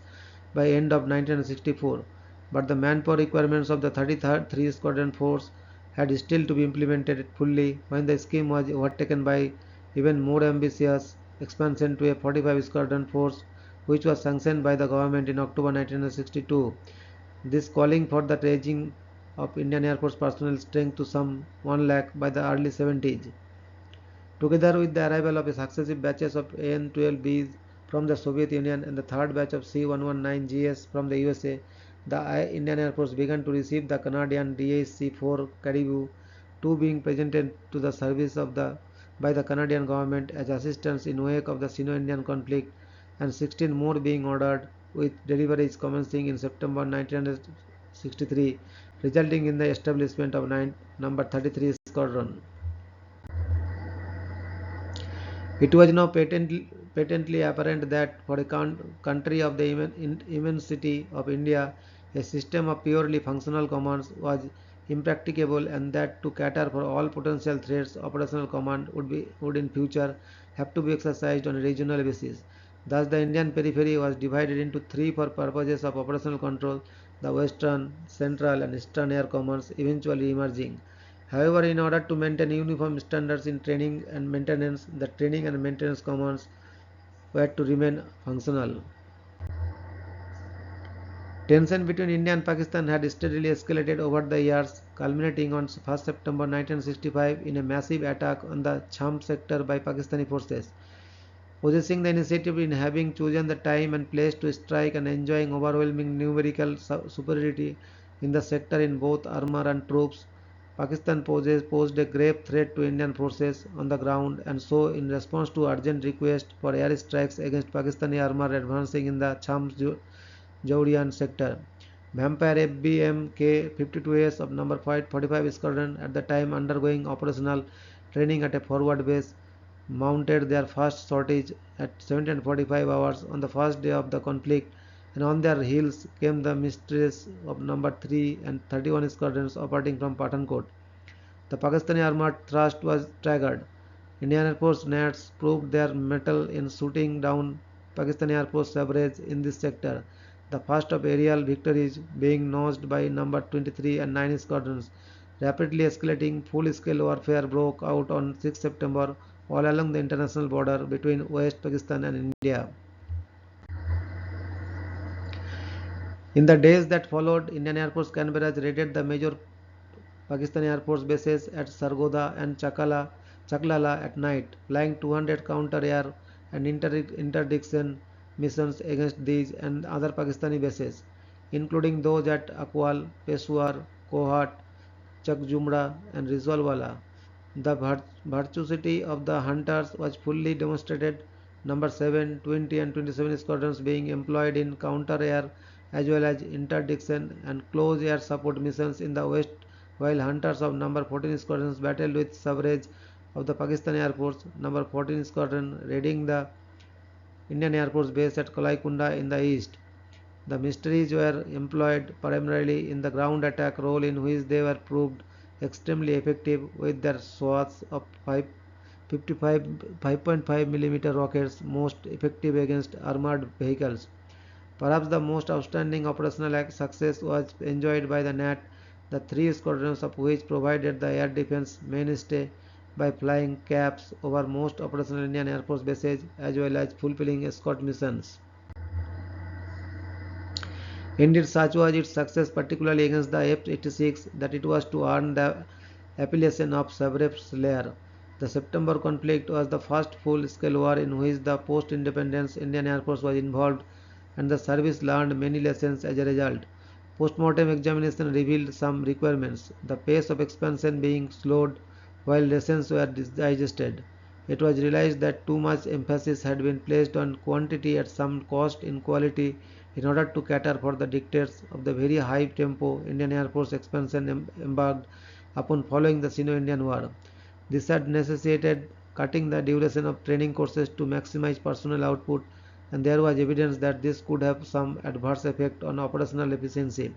by end of 1964. But the manpower requirements of the 33rd Squadron Force had still to be implemented fully when the scheme was overtaken by even more ambitious expansion to a 45 Squadron Force, which was sanctioned by the government in October 1962. This calling for the raising of Indian Air Force personnel strength to some 1 lakh by the early 70s. Together with the arrival of successive batches of AN-12Bs from the Soviet Union and the third batch of C-119GS from the USA, the Indian Air Force began to receive the Canadian DAC-4 Caribou, two being presented to the service by the Canadian government as assistance in wake of the Sino-Indian conflict, and 16 more being ordered, with deliveries commencing in September 1963, resulting in the establishment of number 33 Squadron. It was now patently apparent that for a country of the immensity of India, a system of purely functional commands was impracticable, and that to cater for all potential threats, operational command would in future have to be exercised on a regional basis. Thus, the Indian periphery was divided into three for purposes of operational control: the Western, Central, and Eastern Air Commands, eventually emerging. However, in order to maintain uniform standards in training and maintenance, the training and maintenance commands were to remain functional. Tension between India and Pakistan had steadily escalated over the years, culminating on 1st September 1965 in a massive attack on the Cham sector by Pakistani forces. Possessing the initiative in having chosen the time and place to strike and enjoying overwhelming numerical superiority in the sector in both armor and troops, Pakistan posed a grave threat to Indian forces on the ground, and so, in response to urgent request for air strikes against Pakistani armor advancing in the Chams-Jaudian sector, Vampire FBMK-52s of No. 45 Squadron, at the time undergoing operational training at a forward base, mounted their first sortie at 17:45 hours on the first day of the conflict, and on their heels came the mistress of No. 3 and 31 squadrons operating from Pathankot. The Pakistani armored thrust was staggered. Indian Air Force nats proved their mettle in shooting down Pakistani Air Force average in this sector, the first of aerial victories being notched by No. 23 and 9 squadrons. Rapidly escalating full-scale warfare broke out on 6 September all along the international border between West Pakistan and India. In the days that followed, Indian Air Force Canberra raided the major Pakistani Air Force bases at Sargodha and Chaklala at night, flying 200 counter-air and interdiction missions against these and other Pakistani bases, including those at Akwal, Peshawar, Kohat, Chakjumra and Rizwalwala. The virtuosity of the hunters was fully demonstrated, No. 7, 20 and 27 squadrons being employed in counter-air as well as interdiction and close air support missions in the west, while hunters of No. 14 squadrons battled with suffrage of the Pakistani Air Force. No. 14 squadron raiding the Indian Air Force base at Kalaikunda in the east. The mysteries were employed primarily in the ground attack role, in which they were proved extremely effective with their swaths of 5.5 mm rockets, most effective against armored vehicles. Perhaps the most outstanding operational success was enjoyed by the NAT, the three squadrons of which provided the air defense mainstay by flying caps over most operational Indian Air Force bases as well as fulfilling escort missions. Indeed, such was its success, particularly against the F-86, that it was to earn the appellation of Sabre Slayer. The September conflict was the first full-scale war in which the post-independence Indian Air Force was involved, and the service learned many lessons as a result. Post-mortem examination revealed some requirements, the pace of expansion being slowed while lessons were digested. It was realized that too much emphasis had been placed on quantity at some cost in quality in order to cater for the dictates of the very high tempo Indian Air Force expansion embarked upon following the Sino-Indian War. This had necessitated cutting the duration of training courses to maximize personnel output, and there was evidence that this could have some adverse effect on operational efficiency.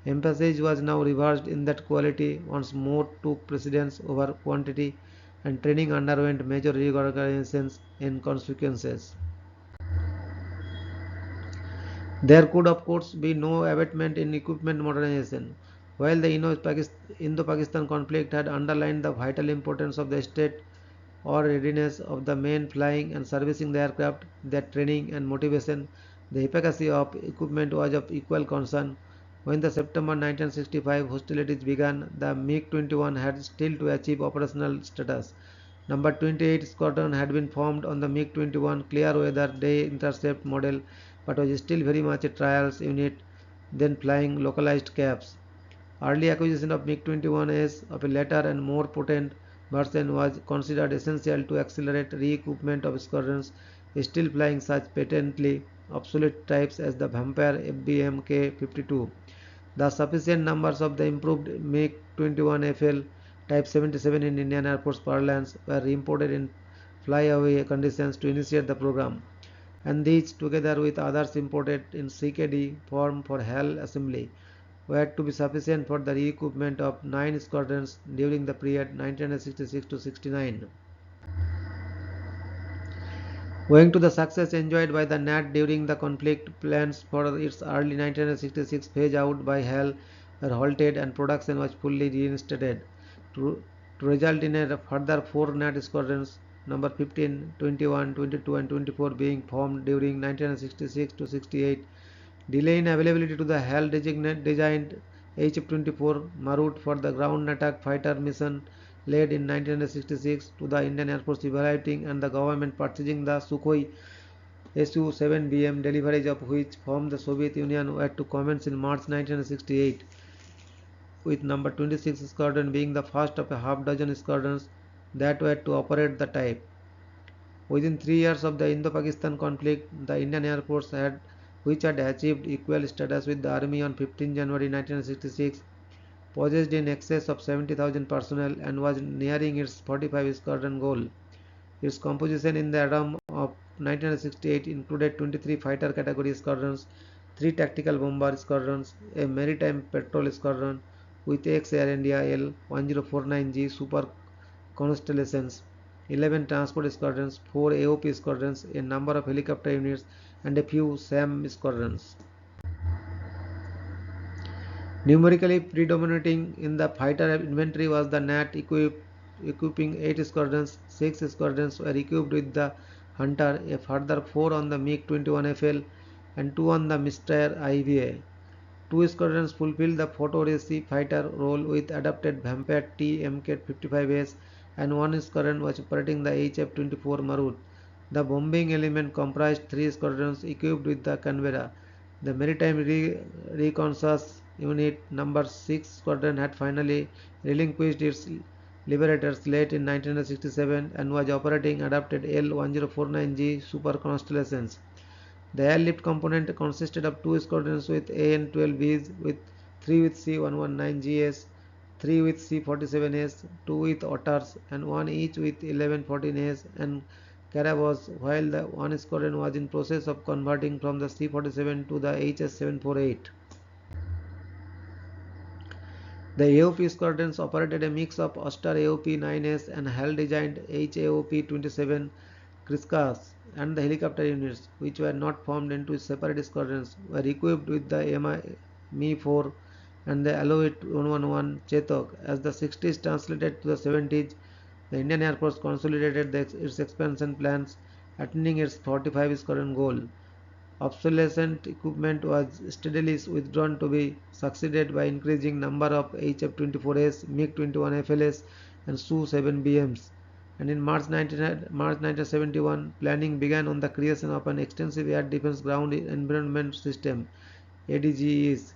Emphasis was now reversed in that quality once more took precedence over quantity, and training underwent major reorganizations in consequences. There could of course be no abatement in equipment modernization. While the Indo-Pakistan conflict had underlined the vital importance of the state or readiness of the men flying and servicing the aircraft, their training and motivation, the efficacy of equipment was of equal concern. When the September 1965 hostilities began, the MiG-21 had still to achieve operational status. Number 28 Squadron had been formed on the MiG-21 clear weather day intercept model, but was still very much a trials unit, then flying localized caps. Early acquisition of MiG-21s of a later and more potent version was considered essential to accelerate re-equipment of squadrons still flying such patently obsolete types as the Vampire FBMK-52. The sufficient numbers of the improved MiG-21 FL Type 77 in Indian Air Force parlance were imported in flyaway conditions to initiate the program, and these, together with others imported in CKD form for HAL assembly, were to be sufficient for the re-equipment of 9 squadrons during the period 1966 to 69. Owing to the success enjoyed by the NAT during the conflict, plans for its early 1966 phase out by HAL were halted and production was fully reinstated, to result in a further 4 NAT squadrons, number 15, 21, 22 and 24 being formed during 1966 to 68. Delay in availability to the HAL designed HF-24 Marut for the ground attack fighter mission led in 1966 to the Indian Air Force evaluating and the government purchasing the Sukhoi Su-7BM, deliveries of which from the Soviet Union were to commence in March 1968. with number 26 Squadron being the first of a half dozen squadrons that were to operate the type. Within 3 years of the Indo-Pakistan conflict, the Indian Air Force which had achieved equal status with the Army on 15 January 1966, possessed in excess of 70,000 personnel and was nearing its 45 squadron goal. Its composition in the autumn of 1968 included 23 fighter category squadrons, 3 tactical bomber squadrons, a maritime patrol squadron with ex-Air India L-1049G Super Constellations, 11 transport squadrons, 4 AOP squadrons, a number of helicopter units, and a few SAM squadrons. Numerically predominating in the fighter inventory was the NAT equipping 8 squadrons. 6 squadrons were equipped with the Hunter, a further 4 on the MiG-21 FL and 2 on the Mystère IVA. 2 squadrons fulfilled the photo-recy fighter role with adapted Vampire T Mk-55s and 1 squadron was operating the HF-24 Marut. The bombing element comprised 3 squadrons equipped with the Canberra. The Maritime Reconnaissance Unit No. 6 Squadron had finally relinquished its liberators late in 1967 and was operating adapted L-1049G Super Constellations. The airlift component consisted of 2 squadrons with AN-12Bs, 3 with C-119Gs, 3 with C-47s, 2 with Otters, and 1 each with 1114s and Carabos, while the 1 squadron was in process of converting from the C-47 to the HS-748. The AOP squadrons operated a mix of Oster AOP-9s and HAL-designed HAOP-27 Kriskas, and the helicopter units, which were not formed into separate squadrons, were equipped with the Mi-4 and the Alouette 111 Chetak. As the 60s translated to the 70s, the Indian Air Force consolidated its expansion plans, attaining its 45 squadron goal. Obsolescent equipment was steadily withdrawn to be succeeded by increasing number of HF-24s, MiG-21 FLS and Su-7BMs. And in March 1971, planning began on the creation of an extensive air defense ground environment system, ADGEs.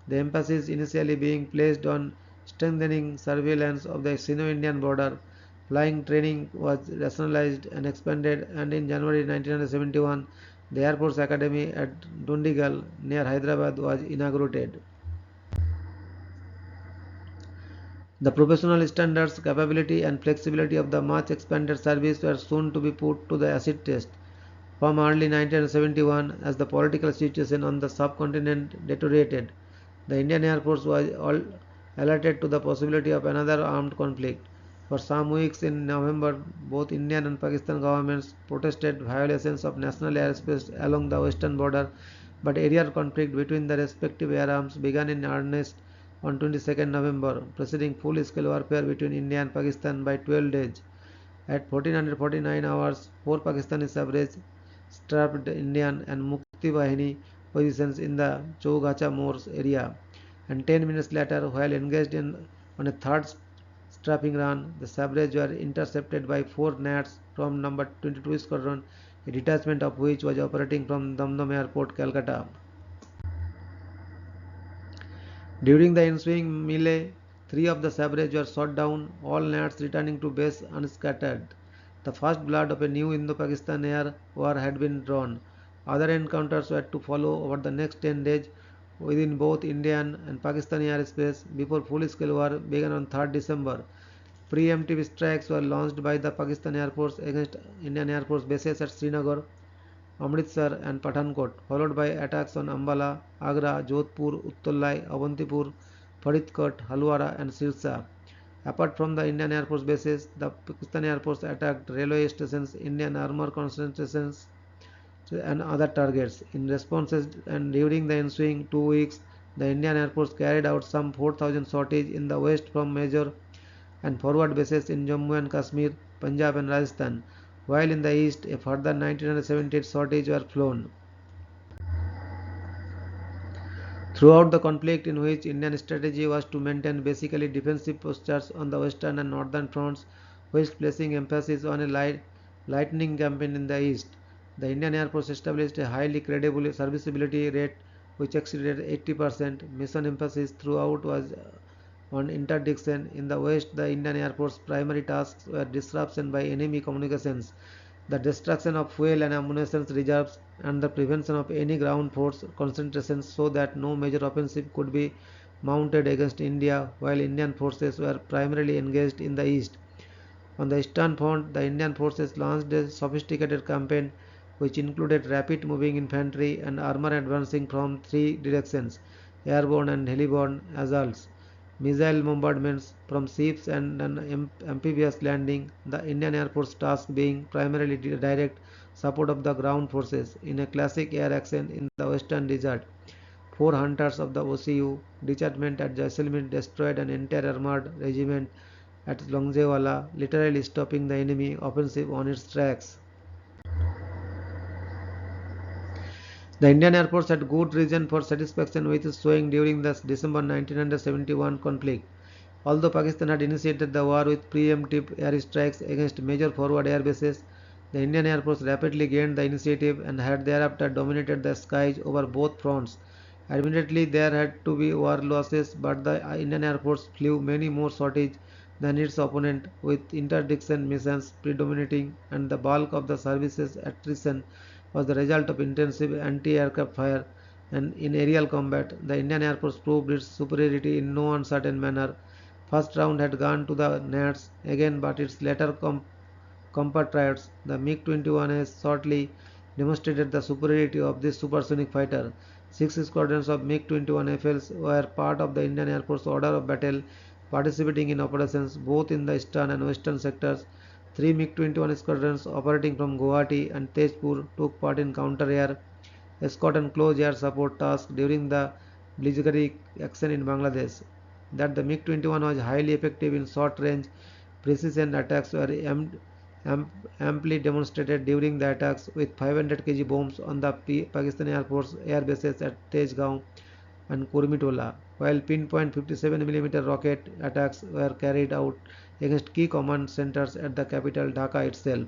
The emphasis initially being placed on strengthening surveillance of the Sino-Indian border. Flying training was rationalized and expanded, and in January 1971, the Air Force Academy at Dundigal near Hyderabad was inaugurated. The professional standards, capability and flexibility of the much expanded service were soon to be put to the acid test. From early 1971, as the political situation on the subcontinent deteriorated, the Indian Air Force was alerted to the possibility of another armed conflict. For some weeks in November, both Indian and Pakistan governments protested violations of national airspace along the western border, but aerial conflict between the respective air arms began in earnest on 22nd November, preceding full-scale warfare between India and Pakistan by 12 days. At 1449 hours, 4 Pakistani sabres strapped Indian and Mukti Bahini positions in the Chowgacha Moors area, and 10 minutes later, while engaged on a third strapping run, the sabres were intercepted by 4 Nats from No. 22 Squadron, a detachment of which was operating from Damdam Airport, Calcutta. During the ensuing melee, 3 of the sabres were shot down, all Nats returning to base unscattered. The first blood of a new Indo-Pakistan air war had been drawn. Other encounters were to follow over the next 10 days within both Indian and Pakistani airspace before full-scale war began on 3rd December. Preemptive strikes were launched by the Pakistan Air Force against Indian Air Force bases at Srinagar, Amritsar and Pathankot, followed by attacks on Ambala, Agra, Jodhpur, Uttallai, Avantipur, Faridkot, Halwara and Sirsa. Apart from the Indian Air Force bases, the Pakistan Air Force attacked railway stations, Indian armor concentrations and other targets. In responses and during the ensuing 2 weeks, the Indian Air Force carried out some 4,000 sorties in the west from major and forward bases in Jammu and Kashmir, Punjab and Rajasthan, while in the east a further 1978 sorties were flown. Throughout the conflict, in which Indian strategy was to maintain basically defensive postures on the western and northern fronts, whilst placing emphasis on a lightning campaign in the east, the Indian Air Force established a highly credible serviceability rate which exceeded 80%. Mission emphasis throughout was on interdiction. In the west, the Indian Air Force's primary tasks were disruption by enemy communications, the destruction of fuel and ammunition reserves, and the prevention of any ground force concentrations so that no major offensive could be mounted against India, while Indian forces were primarily engaged in the east. On the Eastern Front, the Indian forces launched a sophisticated campaign which included rapid moving infantry and armor advancing from three directions: airborne and heliborne assaults, missile bombardments from ships, and an amphibious landing. The Indian Air Force task being primarily direct support of the ground forces in a classic air action in the Western Desert. Four hunters of the OCU detachment at Jaisalmer destroyed an entire armored regiment at Longewala, literally stopping the enemy offensive on its tracks. The Indian Air Force had good reason for satisfaction with its showing during the December 1971 conflict. Although Pakistan had initiated the war with preemptive airstrikes against major forward air bases, the Indian Air Force rapidly gained the initiative and had thereafter dominated the skies over both fronts. Admittedly, there had to be war losses, but the Indian Air Force flew many more sorties than its opponent, with interdiction missions predominating, and the bulk of the service's attrition was the result of intensive anti-aircraft fire. And in aerial combat, the Indian Air Force proved its superiority in no uncertain manner. First round had gone to the Nats again, but its later compatriots, the MiG-21, has shortly demonstrated the superiority of this supersonic fighter. Six squadrons of MiG-21 FLs were part of the Indian Air Force order of battle, participating in operations both in the eastern and western sectors. Three MiG-21 squadrons operating from Guwahati and Tezpur took part in counter-air, escort and close air support tasks during the Blitzkrieg action in Bangladesh. That the MiG-21 was highly effective in short-range precision attacks were amply demonstrated during the attacks with 500 kg bombs on the Pakistani Air Force air bases at Tejgaon and Kurmitola, while pinpoint 57 mm rocket attacks were carried out against key command centers at the capital Dhaka itself.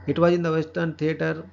It was in the Western theatre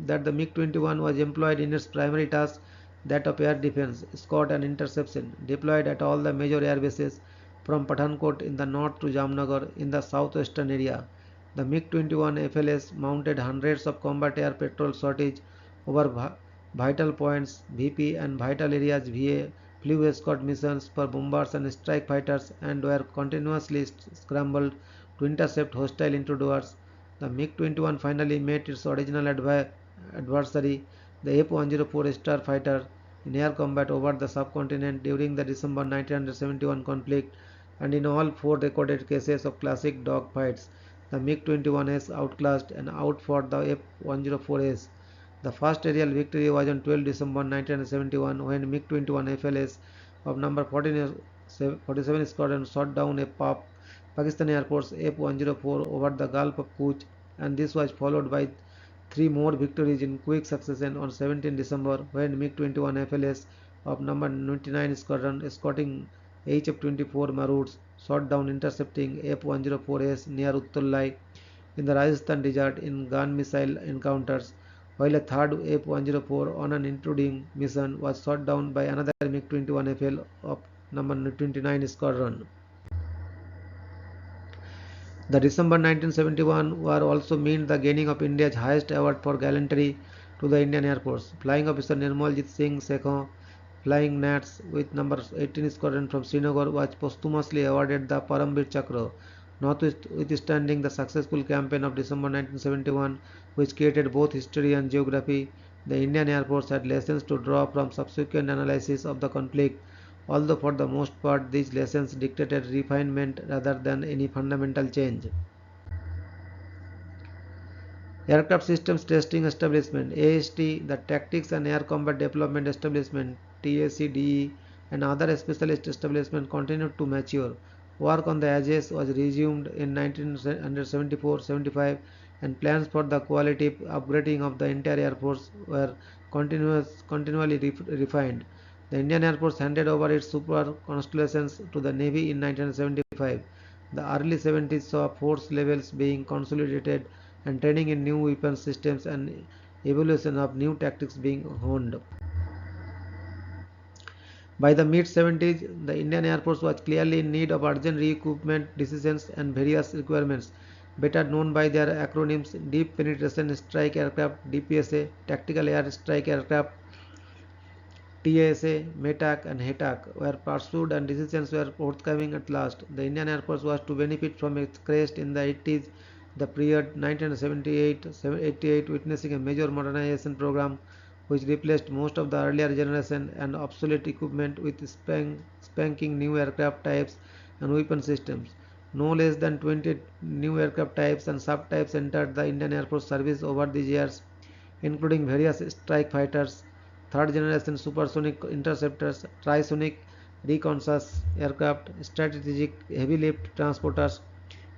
that the MiG-21 was employed in its primary task, that of air defense, escort and interception, deployed at all the major air bases from Pathankot in the north to Jamnagar in the southwestern area. The MiG-21 FLS mounted hundreds of combat air patrol sorties over vital points (VP) and vital areas (VA), flew escort missions for bombers and strike fighters, and were continuously scrambled to intercept hostile intruders. The MiG-21 finally met its original adversary, the F-104 Starfighter, in air combat over the subcontinent during the December 1971 conflict, and in all four recorded cases of classic dogfights, the MiG-21S outclassed and outfought the F-104S. The first aerial victory was on 12 December 1971 when MiG-21 FLS of number 47 Squadron shot down a Pakistani Air Force F-104 over the Gulf of Kutch, and this was followed by three more victories in quick succession on 17 December when MiG-21 FLS of number 99 Squadron escorting HF-24 Maroots shot down intercepting F-104S near Uttolai in the Rajasthan desert in gun missile encounters, while a third F-104 on an intruding mission was shot down by another MiG-21 FL of number 29 Squadron. The December 1971 war also meant the gaining of India's highest award for gallantry to the Indian Air Force. Flying Officer Nirmaljit Singh Sekhon, flying Nats with number 18 Squadron from Srinagar, was posthumously awarded the Paramveer Chakra. Notwithstanding the successful campaign of December 1971, which created both history and geography, the Indian Air Force had lessons to draw from subsequent analysis of the conflict, although for the most part these lessons dictated refinement rather than any fundamental change. Aircraft Systems Testing Establishment (AST), the Tactics and Air Combat Development Establishment (TACDE), and other specialist establishments continued to mature. Work on the Aegis was resumed in 1974-75, and plans for the quality upgrading of the entire Air Force were continually refined. The Indian Air Force handed over its Super Constellations to the Navy in 1975. The early 70s saw force levels being consolidated and training in new weapon systems and evolution of new tactics being honed. By the mid-70s, the Indian Air Force was clearly in need of urgent re-equipment decisions and various requirements, better known by their acronyms Deep Penetration Strike Aircraft (DPSA), Tactical Air Strike Aircraft (TASA), METAC and HETAC were pursued and decisions were forthcoming at last. The Indian Air Force was to benefit from its crest in the 80s, the period 1978-88 witnessing a major modernization program which replaced most of the earlier generation and obsolete equipment with spanking new aircraft types and weapon systems. No less than 20 new aircraft types and subtypes entered the Indian Air Force service over these years, including various strike fighters, third generation supersonic interceptors, trisonic reconnaissance aircraft, strategic heavy lift transporters,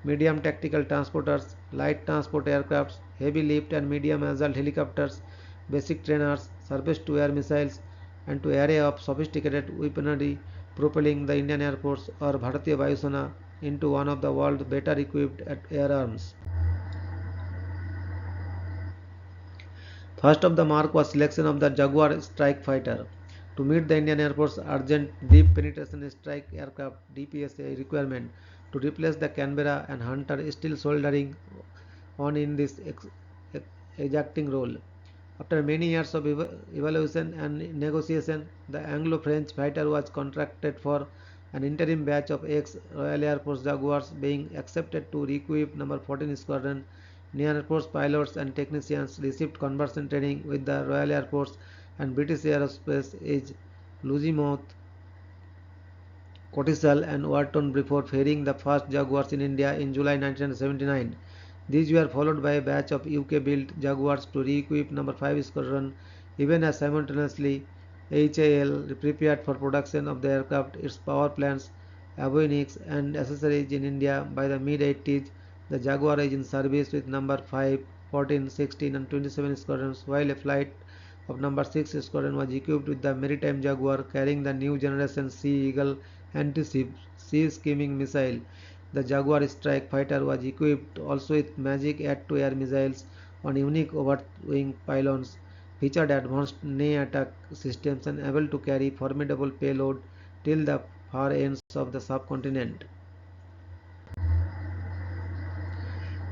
medium tactical transporters, light transport aircrafts, heavy lift and medium assault helicopters, basic trainers, surface to air missiles, and to array of sophisticated weaponry, propelling the Indian Air Force or Bharatiya Vayu Sena into one of the world's better equipped air arms. First of the mark was selection of the Jaguar strike fighter. To meet the Indian Air Force urgent deep penetration strike aircraft (DPSA) requirement to replace the Canberra and Hunter still soldering on in this exacting role. After many years of evaluation and negotiation, the Anglo-French fighter was contracted for an interim batch of ex-Royal Air Force Jaguars being accepted to re-equip No. 14 Squadron. Air Force pilots and technicians received conversion training with the Royal Air Force and British Aerospace is Logiemouth, Cottesell and Wharton before ferrying the first Jaguars in India in July 1979. These were followed by a batch of UK-built Jaguars to re-equip No. 5 Squadron, even as simultaneously HAL prepared for production of the aircraft, its power plants, avionics and accessories in India. By the mid-80s, the Jaguar is in service with No. 5, 14, 16 and 27 squadrons, while a flight of No. 6 Squadron was equipped with the Maritime Jaguar carrying the new generation Sea Eagle anti-ship sea skimming missile. The Jaguar strike fighter was equipped also with Magic air-to-air missiles on unique over-wing pylons, featured advanced knee attack systems and able to carry formidable payload till the far ends of the subcontinent.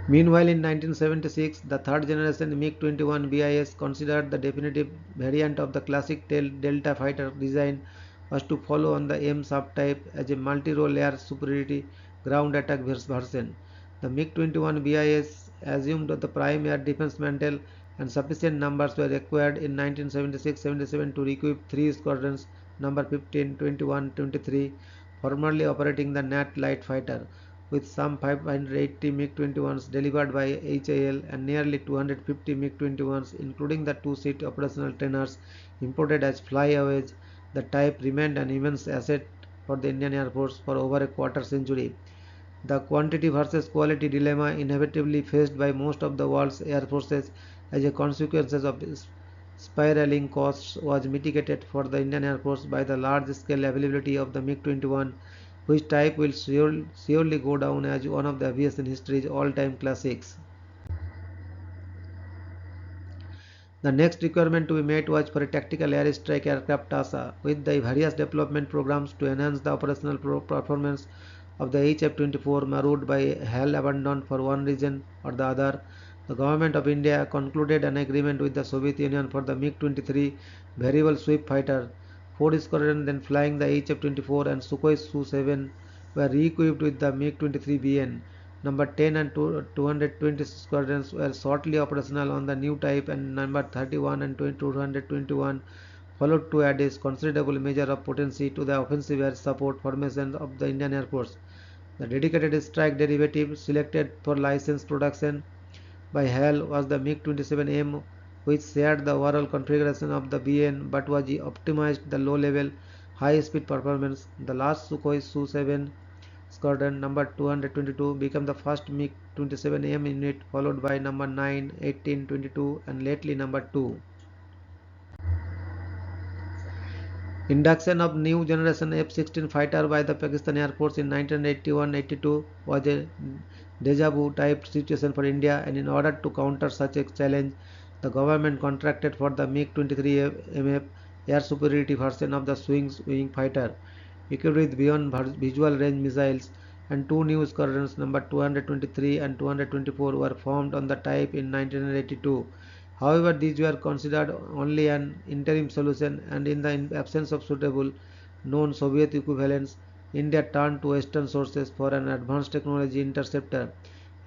Meanwhile, in 1976, the third generation MiG-21 BIS, considered the definitive variant of the classic Delta fighter design, was to follow on the M subtype as a multi-role air superiority ground attack version. The MiG-21 BIS assumed the prime air defense mantle and sufficient numbers were required in 1976-77 to equip three squadrons number 15, 21, 23, formerly operating the Nat light fighter, with some 580 MiG-21s delivered by HAL and nearly 250 MiG-21s, including the two-seat operational trainers imported as flyaways. The type remained an immense asset for the Indian Air Force for over a quarter century. The quantity versus quality dilemma inevitably faced by most of the world's air forces as a consequence of spiraling costs was mitigated for the Indian Air Force by the large-scale availability of the MiG-21, which type will surely go down as one of the aviation history's all-time classics. The next requirement to be met was for a tactical air strike aircraft (TASA), with the various development programs to enhance the operational performance of the HF-24 marooned by HAL abandoned for one reason or the other. The government of India concluded an agreement with the Soviet Union for the MiG-23 variable sweep fighter. Four squadrons then flying the HF-24 and Sukhoi Su-7 were re-equipped with the MiG-23BN. Number 10 and 220 squadrons were shortly operational on the new type, and number 31 and 221 followed to add a considerable measure of potency to the offensive air support formation of the Indian Air Force. The dedicated strike derivative selected for license production by HAL was the MiG-27M, which shared the overall configuration of the BN but was optimized the low-level, high-speed performance. The last Sukhoi Su-7 Squadron, number 222, became the first MiG-27M unit, followed by number 9, 18, 22 and lately number 2. Induction of new generation F-16 fighter by the Pakistan Air Force in 1981-82 was a deja vu type situation for India, and in order to counter such a challenge, the government contracted for the MiG-23 MF air superiority version of the Swing Wing fighter, equipped with beyond visual range missiles, and two new squadrons number 223 and 224 were formed on the type in 1982. However, these were considered only an interim solution, and in the absence of suitable known Soviet equivalents, India turned to Western sources for an advanced technology interceptor.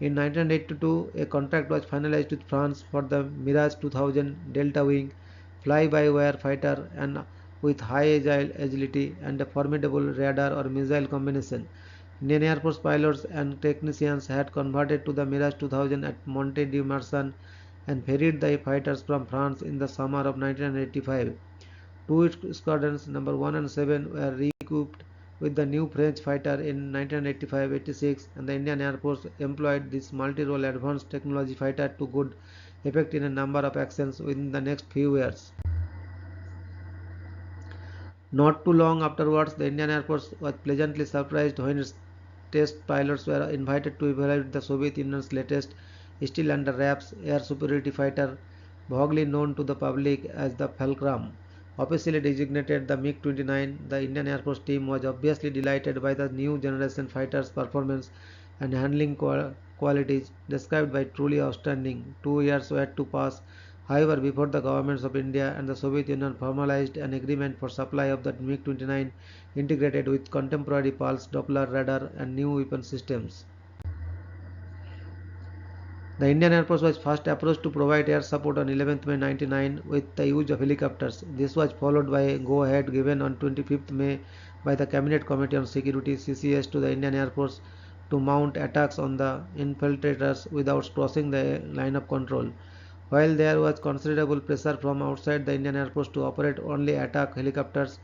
In 1982, a contract was finalized with France for the Mirage 2000 Delta Wing fly-by-wire fighter and with high agility and a formidable radar or missile combination. Indian Air Force pilots and technicians had converted to the Mirage 2000 at Monte du Marsan and ferried the fighters from France in the summer of 1985. Two squadrons, number 1 and 7, were re-equipped with the new French fighter in 1985-86, and the Indian Air Force employed this multi-role advanced technology fighter to good effect in a number of actions within the next few years. Not too long afterwards, the Indian Air Force was pleasantly surprised when its test pilots were invited to evaluate the Soviet Union's latest, still under wraps, air superiority fighter, vaguely known to the public as the Falkram. Officially designated the MiG-29, the Indian Air Force team was obviously delighted by the new generation fighter's performance and handling qualities described by truly outstanding. 2 years were to pass. However, before the governments of India and the Soviet Union formalized an agreement for supply of the MiG-29 integrated with contemporary pulse Doppler radar and new weapon systems. The Indian Air Force was first approached to provide air support on 11th May 1999 with the use of helicopters. This was followed by a go-ahead given on 25th May by the Cabinet Committee on Security (CCS) to the Indian Air Force to mount attacks on the infiltrators without crossing the line of control. While there was considerable pressure from outside the Indian Air Force to operate only attack helicopters,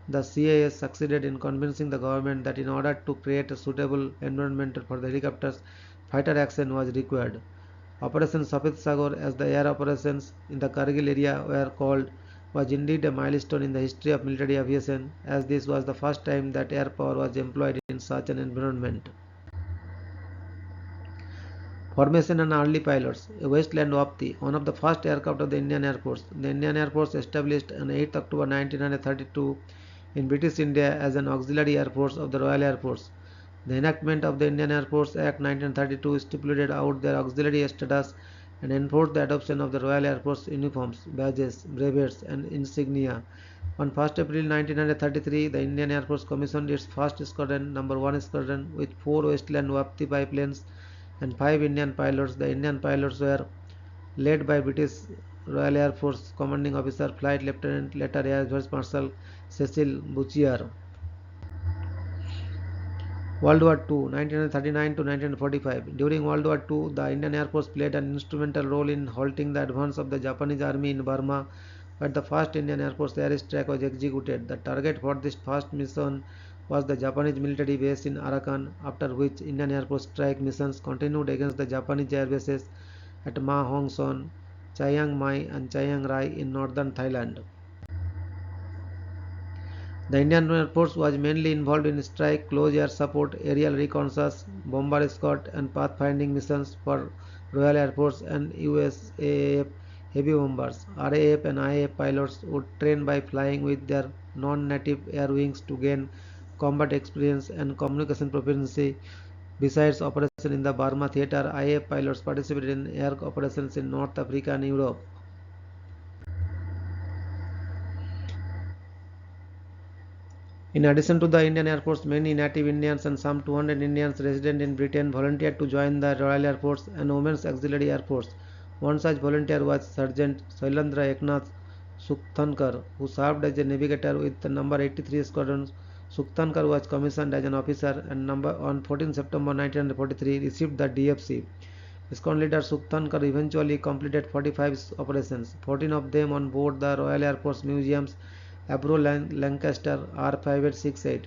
the CAS succeeded in convincing the government that in order to create a suitable environment for the helicopters, fighter action was required. Operation Safed Sagar, as the air operations in the Kargil area were called, was indeed a milestone in the history of military aviation, as this was the first time that air power was employed in such an environment. Formation and early pilots. A Westland Wapti, one of the first aircraft of the Indian Air Force. The Indian Air Force established on 8th October 1932 in British India as an auxiliary air force of the Royal Air Force. The enactment of the Indian Air Force Act 1932 stipulated out their auxiliary status and enforced the adoption of the Royal Air Force uniforms, badges, brevets, and insignia. On 1st April 1933, the Indian Air Force commissioned its first squadron, number 1 squadron, with 4 Westland Wapti biplanes and 5 Indian pilots. The Indian pilots were led by British Royal Air Force Commanding Officer Flight Lieutenant, later Air Vice Marshal Cecil Bouchier. World War II, 1939 to 1945. During World War II, the Indian Air Force played an instrumental role in halting the advance of the Japanese army in Burma, where the first Indian Air Force air strike was executed. The target for this first mission was the Japanese military base in Arakan, after which Indian Air Force strike missions continued against the Japanese air bases at Ma Hong Son, Chiang Mai, and Chiang Rai in northern Thailand. The Indian Air Force was mainly involved in strike, close air support, aerial reconnaissance, bomber escort, and pathfinding missions for Royal Air Force and USAF heavy bombers. RAF and IAF pilots would train by flying with their non-native air wings to gain combat experience and communication proficiency. Besides operations in the Burma theatre, IAF pilots participated in air operations in North Africa and Europe. In addition to the Indian Air Force, many native Indians and some 200 Indians resident in Britain volunteered to join the Royal Air Force and Women's Auxiliary Air Force. One such volunteer was Sergeant Shailandra Eknath Sukthankar, who served as a navigator with the number 83 Squadron. Sukthankar was commissioned as an officer and on 14 September 1943 received the DFC. Squadron leader Sukthankar eventually completed 45 operations, 14 of them on board the Royal Air Force Museum's Avro Lancaster R5868.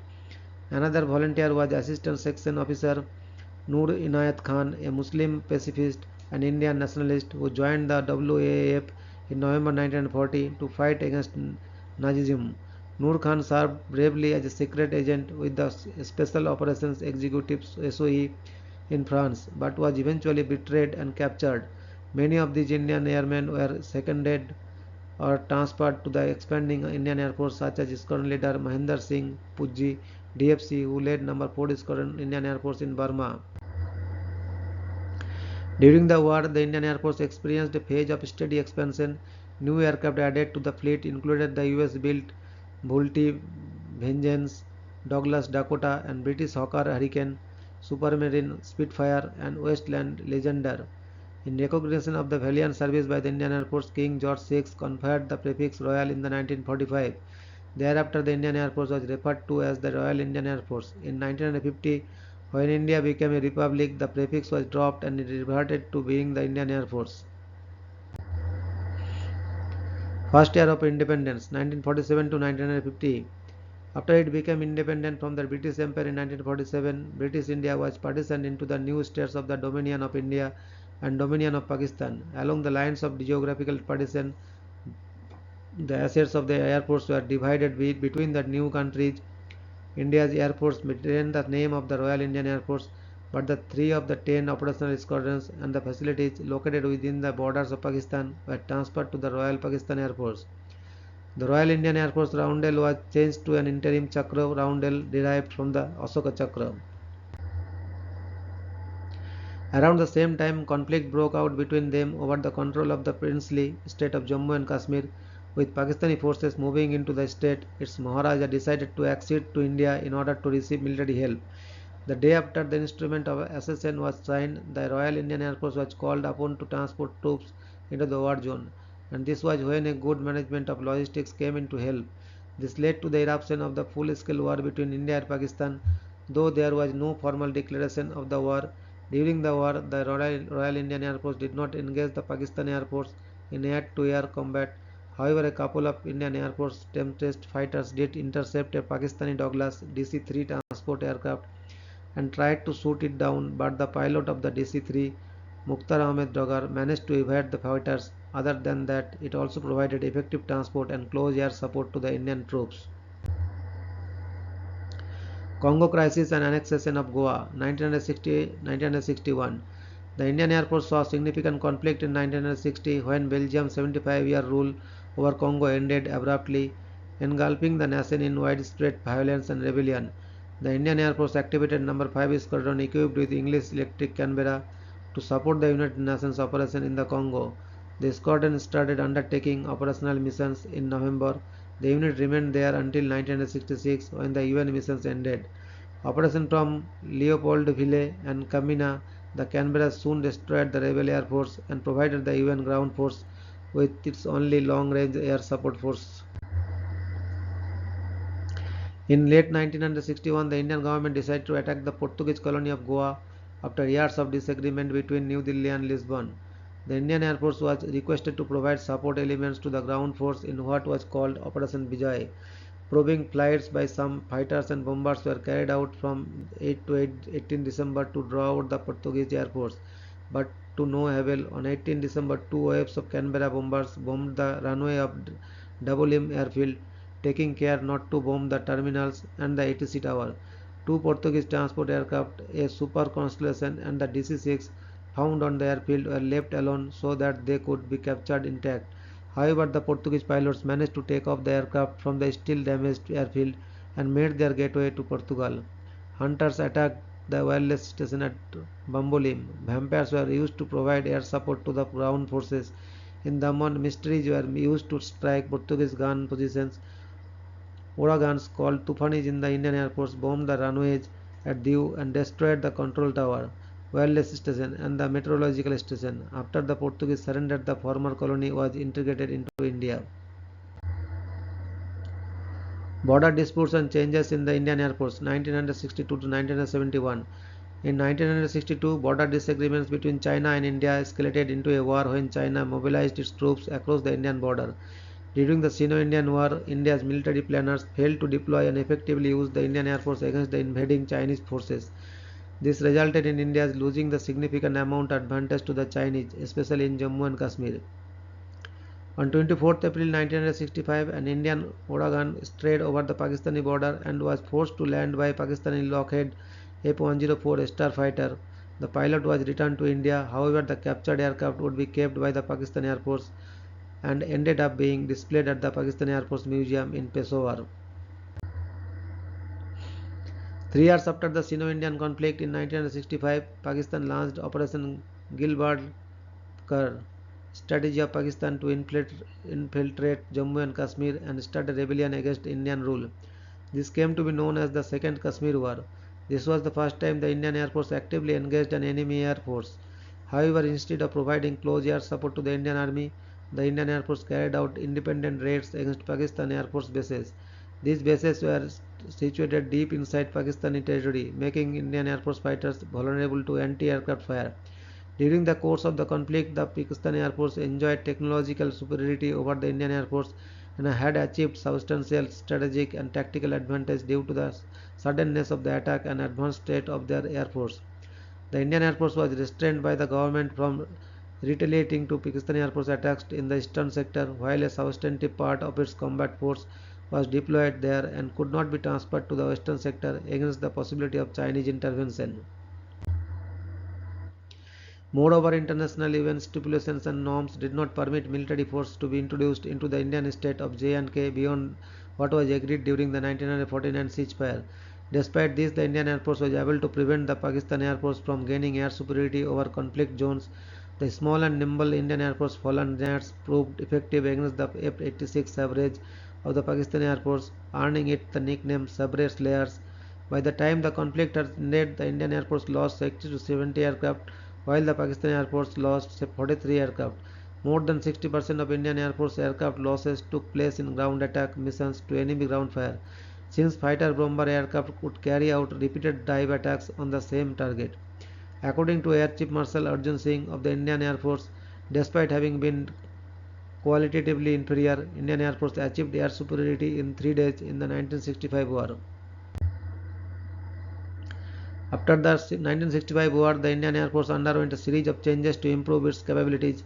Another volunteer was Assistant Section Officer Noor Inayat Khan, a Muslim pacifist and Indian nationalist who joined the WAAF in November 1940 to fight against Nazism. Noor Khan served bravely as a secret agent with the Special Operations Executive SOE in France, but was eventually betrayed and captured. Many of these Indian airmen were seconded or transferred to the expanding Indian Air Force, such as Squadron Leader Mahendra Singh Pujji, DFC, who led No. 4 Squadron Indian Air Force in Burma. During the war, the Indian Air Force experienced a phase of steady expansion. New aircraft added to the fleet included the US-built Vultee Vengeance, Douglas Dakota, and British Hawker Hurricane, Supermarine Spitfire, and Westland Legender. In recognition of the valiant service by the Indian Air Force, King George VI conferred the prefix Royal in the 1945. Thereafter, the Indian Air Force was referred to as the Royal Indian Air Force. In 1950, when India became a republic, the prefix was dropped and it reverted to being the Indian Air Force. First year of independence, 1947 to 1950. After it became independent from the British Empire in 1947, British India was partitioned into the new states of the Dominion of India and Dominion of Pakistan. Along the lines of the geographical partition, the assets of the Air Force were divided between the new countries. India's Air Force maintained the name of the Royal Indian Air Force, but the 3 of the 10 operational squadrons and the facilities located within the borders of Pakistan were transferred to the Royal Pakistan Air Force. The Royal Indian Air Force roundel was changed to an interim chakra roundel derived from the Ashoka Chakra. Around the same time, conflict broke out between them over the control of the princely state of Jammu and Kashmir. With Pakistani forces moving into the state, its Maharaja decided to accede to India in order to receive military help. The day after the instrument of accession was signed, the Royal Indian Air Force was called upon to transport troops into the war zone, and this was when a good management of logistics came into help. This led to the eruption of the full-scale war between India and Pakistan, though there was no formal declaration of the war. During the war, the Royal Indian Air Force did not engage the Pakistani Air Force in air-to-air combat. However, a couple of Indian Air Force Tempest fighters did intercept a Pakistani Douglas DC-3 transport aircraft and tried to shoot it down, but the pilot of the DC-3, Mukhtar Ahmed Dogar, managed to evade the fighters. Other than that, it also provided effective transport and close air support to the Indian troops. Congo Crisis and Annexation of Goa, 1960-1961. The Indian Air Force saw significant conflict in 1960 when Belgium's 75-year rule over Congo ended abruptly, engulfing the nation in widespread violence and rebellion. The Indian Air Force activated No. 5 Squadron equipped with English Electric Canberra to support the United Nations operation in the Congo. The squadron started undertaking operational missions in November. The unit remained there until 1966 when the UN missions ended. Operation from Leopoldville and Kamina, the Canberra soon destroyed the rebel air force and provided the UN ground force with its only long-range air support force. In late 1961, the Indian government decided to attack the Portuguese colony of Goa after years of disagreement between New Delhi and Lisbon. The Indian Air Force was requested to provide support elements to the ground force in what was called Operation Vijay. Probing flights by some fighters and bombers were carried out from 8 to 18 December to draw out the Portuguese Air Force, but to no avail. On 18 December, 2 waves of Canberra bombers bombed the runway of Double M airfield, taking care not to bomb the terminals and the ATC tower. 2 Portuguese transport aircraft, a Super Constellation and the DC-6 found on the airfield, were left alone so that they could be captured intact. However, the Portuguese pilots managed to take off the aircraft from the still damaged airfield and made their getaway to Portugal. Hunters attacked the wireless station at Bambolim. Vampires were used to provide air support to the ground forces. In Daman, mysteries were used to strike Portuguese gun positions. Uragans called Tufanis in the Indian Air Force bombed the runways at Diu and destroyed the control tower, wireless station and the meteorological station. After the Portuguese surrendered, the former colony was integrated into India. Border disputes and changes in the Indian Air Force, 1962 to 1971. In 1962, border disagreements between China and India escalated into a war when China mobilized its troops across the Indian border. During the Sino-Indian War, India's military planners failed to deploy and effectively use the Indian Air Force against the invading Chinese forces. This resulted in India losing the significant amount of advantage to the Chinese, especially in Jammu and Kashmir. On 24th April 1965, an Indian Uragan strayed over the Pakistani border and was forced to land by Pakistani Lockheed F-104 Starfighter. The pilot was returned to India. However, the captured aircraft would be kept by the Pakistani Air Force and ended up being displayed at the Pakistani Air Force Museum in Peshawar. 3 years after the Sino-Indian conflict in 1965, Pakistan launched Operation Gilbert strategy of Pakistan to infiltrate Jammu and Kashmir and start a rebellion against Indian rule. This came to be known as the Second Kashmir War. This was the first time the Indian Air Force actively engaged an enemy air force. However, instead of providing close air support to the Indian Army, the Indian Air Force carried out independent raids against Pakistan Air Force bases. These bases were situated deep inside Pakistani territory, making Indian Air Force fighters vulnerable to anti-aircraft fire. During the course of the conflict, the Pakistani Air Force enjoyed technological superiority over the Indian Air Force and had achieved substantial strategic and tactical advantage due to the suddenness of the attack and advanced state of their air force. The Indian Air Force was restrained by the government from retaliating to Pakistani Air Force attacks in the eastern sector, while a substantive part of its combat force was deployed there and could not be transferred to the western sector against the possibility of Chinese intervention. Moreover, international event stipulations and norms did not permit military force to be introduced into the Indian state of J&K beyond what was agreed during the 1949 ceasefire. Despite this, the Indian Air Force was able to prevent the Pakistan Air Force from gaining air superiority over conflict zones. The small and nimble Indian Air Force Fallen Gnats proved effective against the F-86 average of the Pakistani Air Force, earning it the nickname Sabre Slayers. By the time the conflict had ended, the Indian Air Force lost 60 to 70 aircraft, while the Pakistani Air Force lost 43 aircraft. More than 60% of Indian Air Force aircraft losses took place in ground attack missions to enemy ground fire, since fighter bomber aircraft could carry out repeated dive attacks on the same target. According to Air Chief Marshal Arjun Singh of the Indian Air Force, despite having been qualitatively inferior, Indian Air Force achieved air superiority in 3 days in the 1965 war. After the 1965 war, the Indian Air Force underwent a series of changes to improve its capabilities.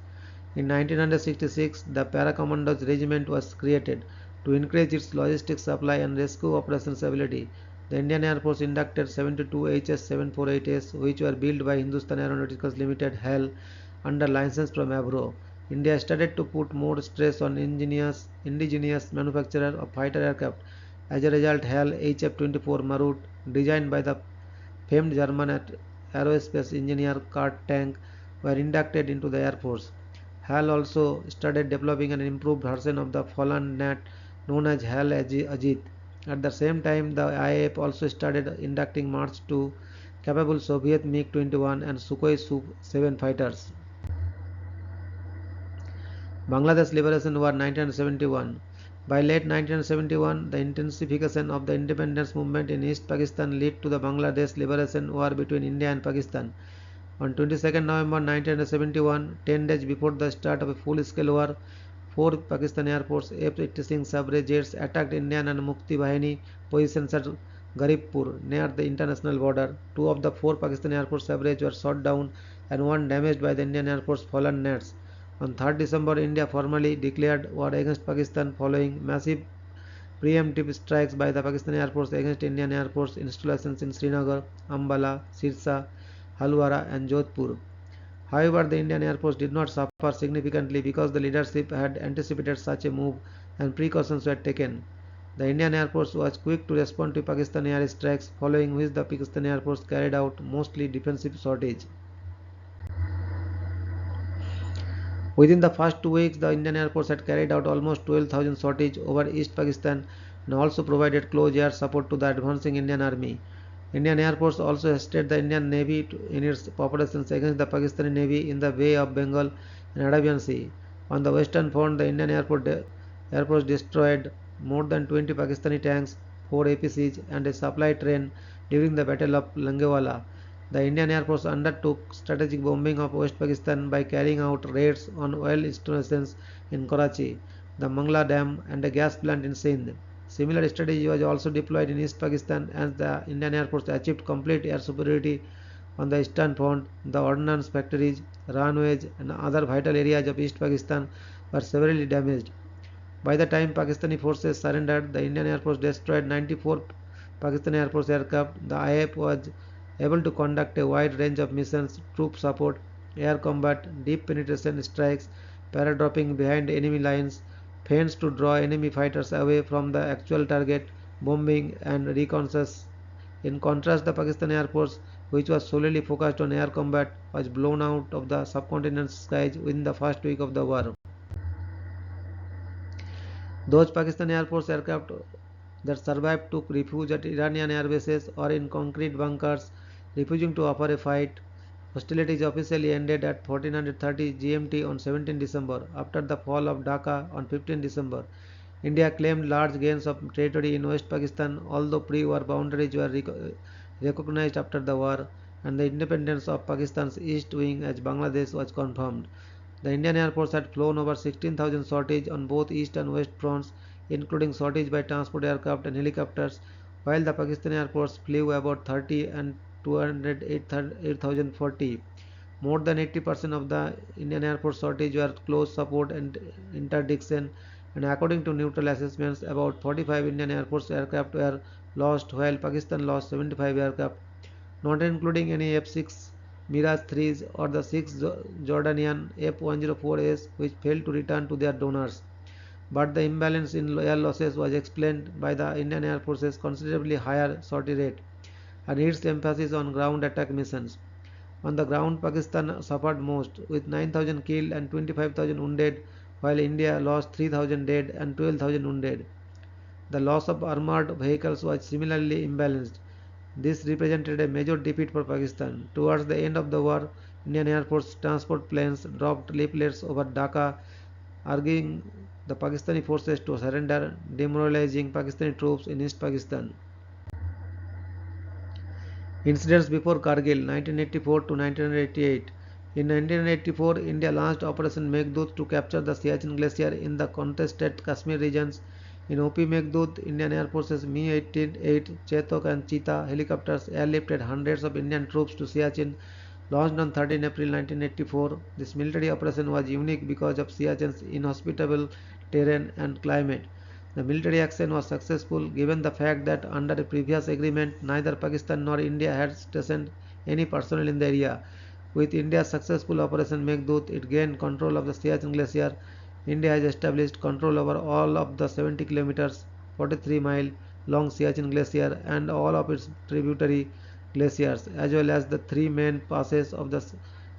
In 1966, the Para-Commandos Regiment was created to increase its logistics supply and rescue operations ability. The Indian Air Force inducted 72 HS-748s, which were built by Hindustan Aeronautics Limited (HAL) under license from Avro. India started to put more stress on indigenous manufacture of fighter aircraft. As a result, HAL HF-24 Marut, designed by the famed German aerospace engineer Kurt Tank, were inducted into the Air Force. HAL also started developing an improved version of the fallen gnat known as HAL Ajit. At the same time, the IAF also started inducting March II capable Soviet MiG-21 and Sukhoi Su-7 fighters. Bangladesh Liberation War 1971. By late 1971, the intensification of the independence movement in East Pakistan led to the Bangladesh Liberation War between India and Pakistan. On 22nd November 1971, 10 days before the start of a full-scale war, 4 Pakistan Air Force F-86 Sabre jets attacked Indian and Mukti Bahini positions at Garibpur near the international border. 2 of the 4 Pakistan Air Force Sabres were shot down and 1 damaged by the Indian Air Force fallen nets. On 3rd December, India formally declared war against Pakistan following massive preemptive strikes by the Pakistani Air Force against Indian Air Force installations in Srinagar, Ambala, Sirsa, Halwara and Jodhpur. However, the Indian Air Force did not suffer significantly because the leadership had anticipated such a move and precautions were taken. The Indian Air Force was quick to respond to Pakistani air strikes, following which the Pakistani Air Force carried out mostly defensive sorties. Within the first 2 weeks, the Indian Air Force had carried out almost 12,000 sorties over East Pakistan and also provided close air support to the advancing Indian Army. Indian Air Force also assisted the Indian Navy in its operations against the Pakistani Navy in the Bay of Bengal and Arabian Sea. On the western front, the Indian Air Force destroyed more than 20 Pakistani tanks, 4 APCs and a supply train during the Battle of Langewala. The Indian Air Force undertook strategic bombing of West Pakistan by carrying out raids on oil installations in Karachi, the Mangla Dam and a gas plant in Sindh. Similar strategy was also deployed in East Pakistan as the Indian Air Force achieved complete air superiority on the eastern front. The ordnance factories, runways and other vital areas of East Pakistan were severely damaged. By the time Pakistani forces surrendered, the Indian Air Force destroyed 94 Pakistani Air Force aircraft. The IAF was able to conduct a wide range of missions, troop support, air combat, deep penetration strikes, paradropping behind enemy lines, feints to draw enemy fighters away from the actual target, bombing and reconnaissance. In contrast, the Pakistani Air Force, which was solely focused on air combat, was blown out of the subcontinent's skies within the first week of the war. Those Pakistani Air Force aircraft that survived took refuge at Iranian air bases or in concrete bunkers, refusing to offer a fight. Hostilities officially ended at 1430 GMT on 17 December. After the fall of Dhaka on 15 December, India claimed large gains of territory in West Pakistan, although pre-war boundaries were recognized after the war, and the independence of Pakistan's east wing as Bangladesh was confirmed. The Indian Air Force had flown over 16,000 sorties on both east and west fronts, including sorties by transport aircraft and helicopters, while the Pakistani Air Force flew about 30 and 208,040. More than 80% of the Indian Air Force sorties were close support and interdiction, and according to neutral assessments, about 45 Indian Air Force aircraft were lost, while Pakistan lost 75 aircraft, not including any F-6 Mirage 3s or the 6 Jordanian F-104As which failed to return to their donors. But the imbalance in air losses was explained by the Indian Air Force's considerably higher sortie rate and its emphasis on ground attack missions. On the ground, Pakistan suffered most, with 9,000 killed and 25,000 wounded, while India lost 3,000 dead and 12,000 wounded. The loss of armored vehicles was similarly imbalanced. This represented a major defeat for Pakistan. Towards the end of the war, Indian Air Force transport planes dropped leaflets over Dhaka, urging the Pakistani forces to surrender, demoralizing Pakistani troops in East Pakistan. Incidents before Kargil 1984 to 1988. In 1984, India launched Operation Meghdut to capture the Siachen Glacier in the contested Kashmir regions. In OP Meghdut, Indian Air Force's Mi-88 Chetak and Cheetah helicopters airlifted hundreds of Indian troops to Siachen, launched on 13 April 1984. This military operation was unique because of Siachen's inhospitable terrain and climate. The military action was successful given the fact that under a previous agreement neither Pakistan nor India had stationed any personnel in the area. With India's successful Operation Meghdut, it gained control of the Siachen Glacier. India has established control over all of the 70 kilometers 43-mile long Siachen Glacier and all of its tributary glaciers, as well as the three main passes of the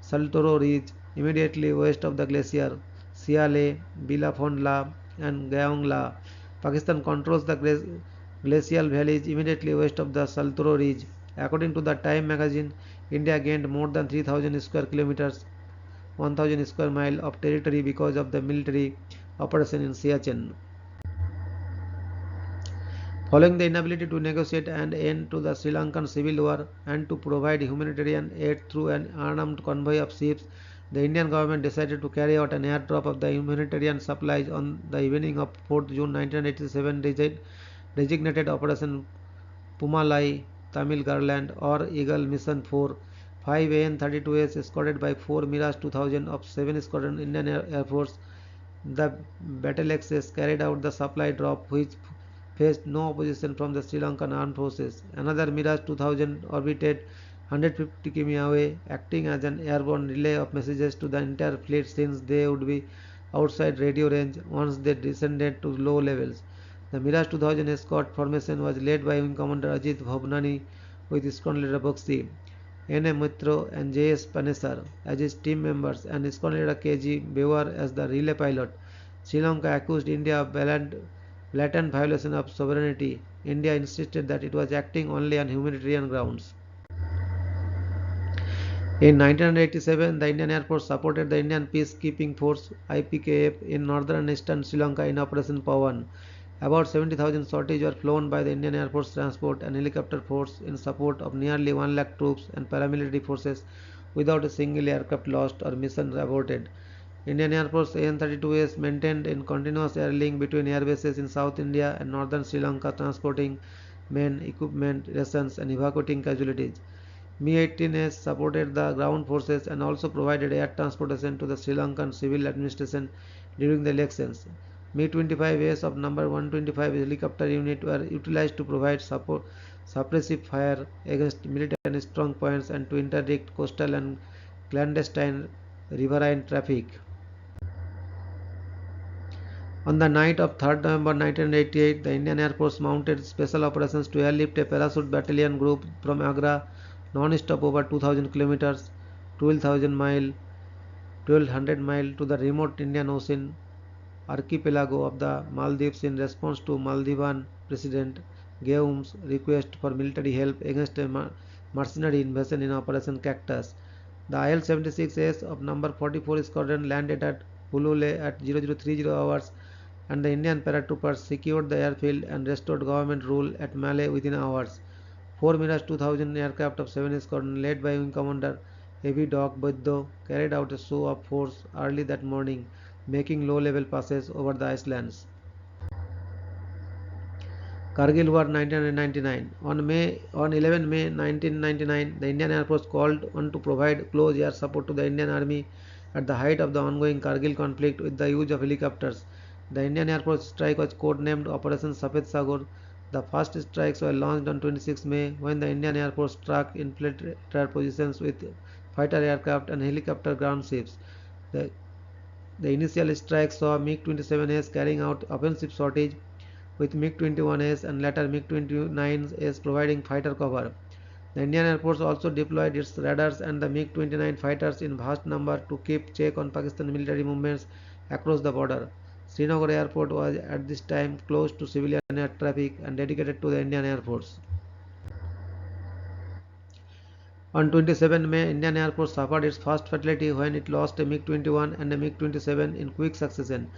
Saltoro Ridge immediately west of the glacier, Siale, Bilafond and Gayong La. Pakistan controls the glacial valleys immediately west of the Saltoro Ridge. According to the Time magazine, India gained more than 3,000 square kilometers, 1,000 square mile of territory because of the military operation in Siachen. Following the inability to negotiate an end to the Sri Lankan civil war and to provide humanitarian aid through an unarmed convoy of ships, the Indian government decided to carry out an airdrop of the humanitarian supplies on the evening of 4th June 1987, designated Operation Pumalai, Tamil Garland or Eagle Mission 4. 5 AN-32s escorted by 4 Mirage 2000 of 7 Squadron Indian Air Force. The battle axis carried out the supply drop which faced no opposition from the Sri Lankan armed forces. Another Mirage 2000 orbited 150 km away, acting as an airborne relay of messages to the entire fleet since they would be outside radio range once they descended to low levels. The Mirage 2000 escort formation was led by Wing Commander Ajit Bhavnani with Squadron Leader Bakshi, N.A. Mitro and J.S. Panesar as his team members and Squadron Leader K.G. Bewar as the relay pilot. Sri Lanka accused India of blatant violation of sovereignty. India insisted that it was acting only on humanitarian grounds. In 1987, the Indian Air Force supported the Indian Peacekeeping Force (IPKF) in northern and eastern Sri Lanka in Operation Pawan. About 70,000 sorties were flown by the Indian Air Force Transport and Helicopter Force in support of nearly 1 lakh troops and paramilitary forces without a single aircraft lost or mission aborted. Indian Air Force AN-32s maintained a continuous air link between air bases in South India and northern Sri Lanka, transporting men, equipment, rations and evacuating casualties. Mi-18s supported the ground forces and also provided air transportation to the Sri Lankan civil administration during the elections. Mi-25As of number 125 helicopter unit were utilized to provide suppressive fire against military strong points and to interdict coastal and clandestine riverine traffic. On the night of 3rd November 1988, the Indian Air Force mounted special operations to airlift a parachute battalion group from Agra non-stop over 2000 kilometers, 1200 mile to the remote Indian Ocean archipelago of the Maldives in response to Maldivian President Gayoom's request for military help against a mercenary invasion in Operation Cactus. The IL-76S of number 44 Squadron landed at Hulule at 0030 hours, and the Indian paratroopers secured the airfield and restored government rule at Malé within hours. Four Mirage 2000 aircraft of 7 Squadron led by Wing Commander A.V. Doc Boyddo carried out a show of force early that morning, making low-level passes over the islands. Kargil War 1999. On 11 May 1999, the Indian Air Force called on to provide close air support to the Indian Army at the height of the ongoing Kargil conflict with the use of helicopters. The Indian Air Force strike was codenamed Operation Safed Sagar. The first strikes were launched on 26 May when the Indian Air Force struck infiltrator positions with fighter aircraft and helicopter ground ships. The, the initial strike saw MiG-27s carrying out offensive sorties with MiG-21s and later MiG-29s providing fighter cover. The Indian Air Force also deployed its radars and the MiG-29 fighters in vast number to keep check on Pakistan military movements across the border. Srinagar Airport was at this time closed to civilian air traffic and dedicated to the Indian Air Force. On 27 May, Indian Air Force suffered its first fatality when it lost a MiG-21 and a MiG-27 in quick succession.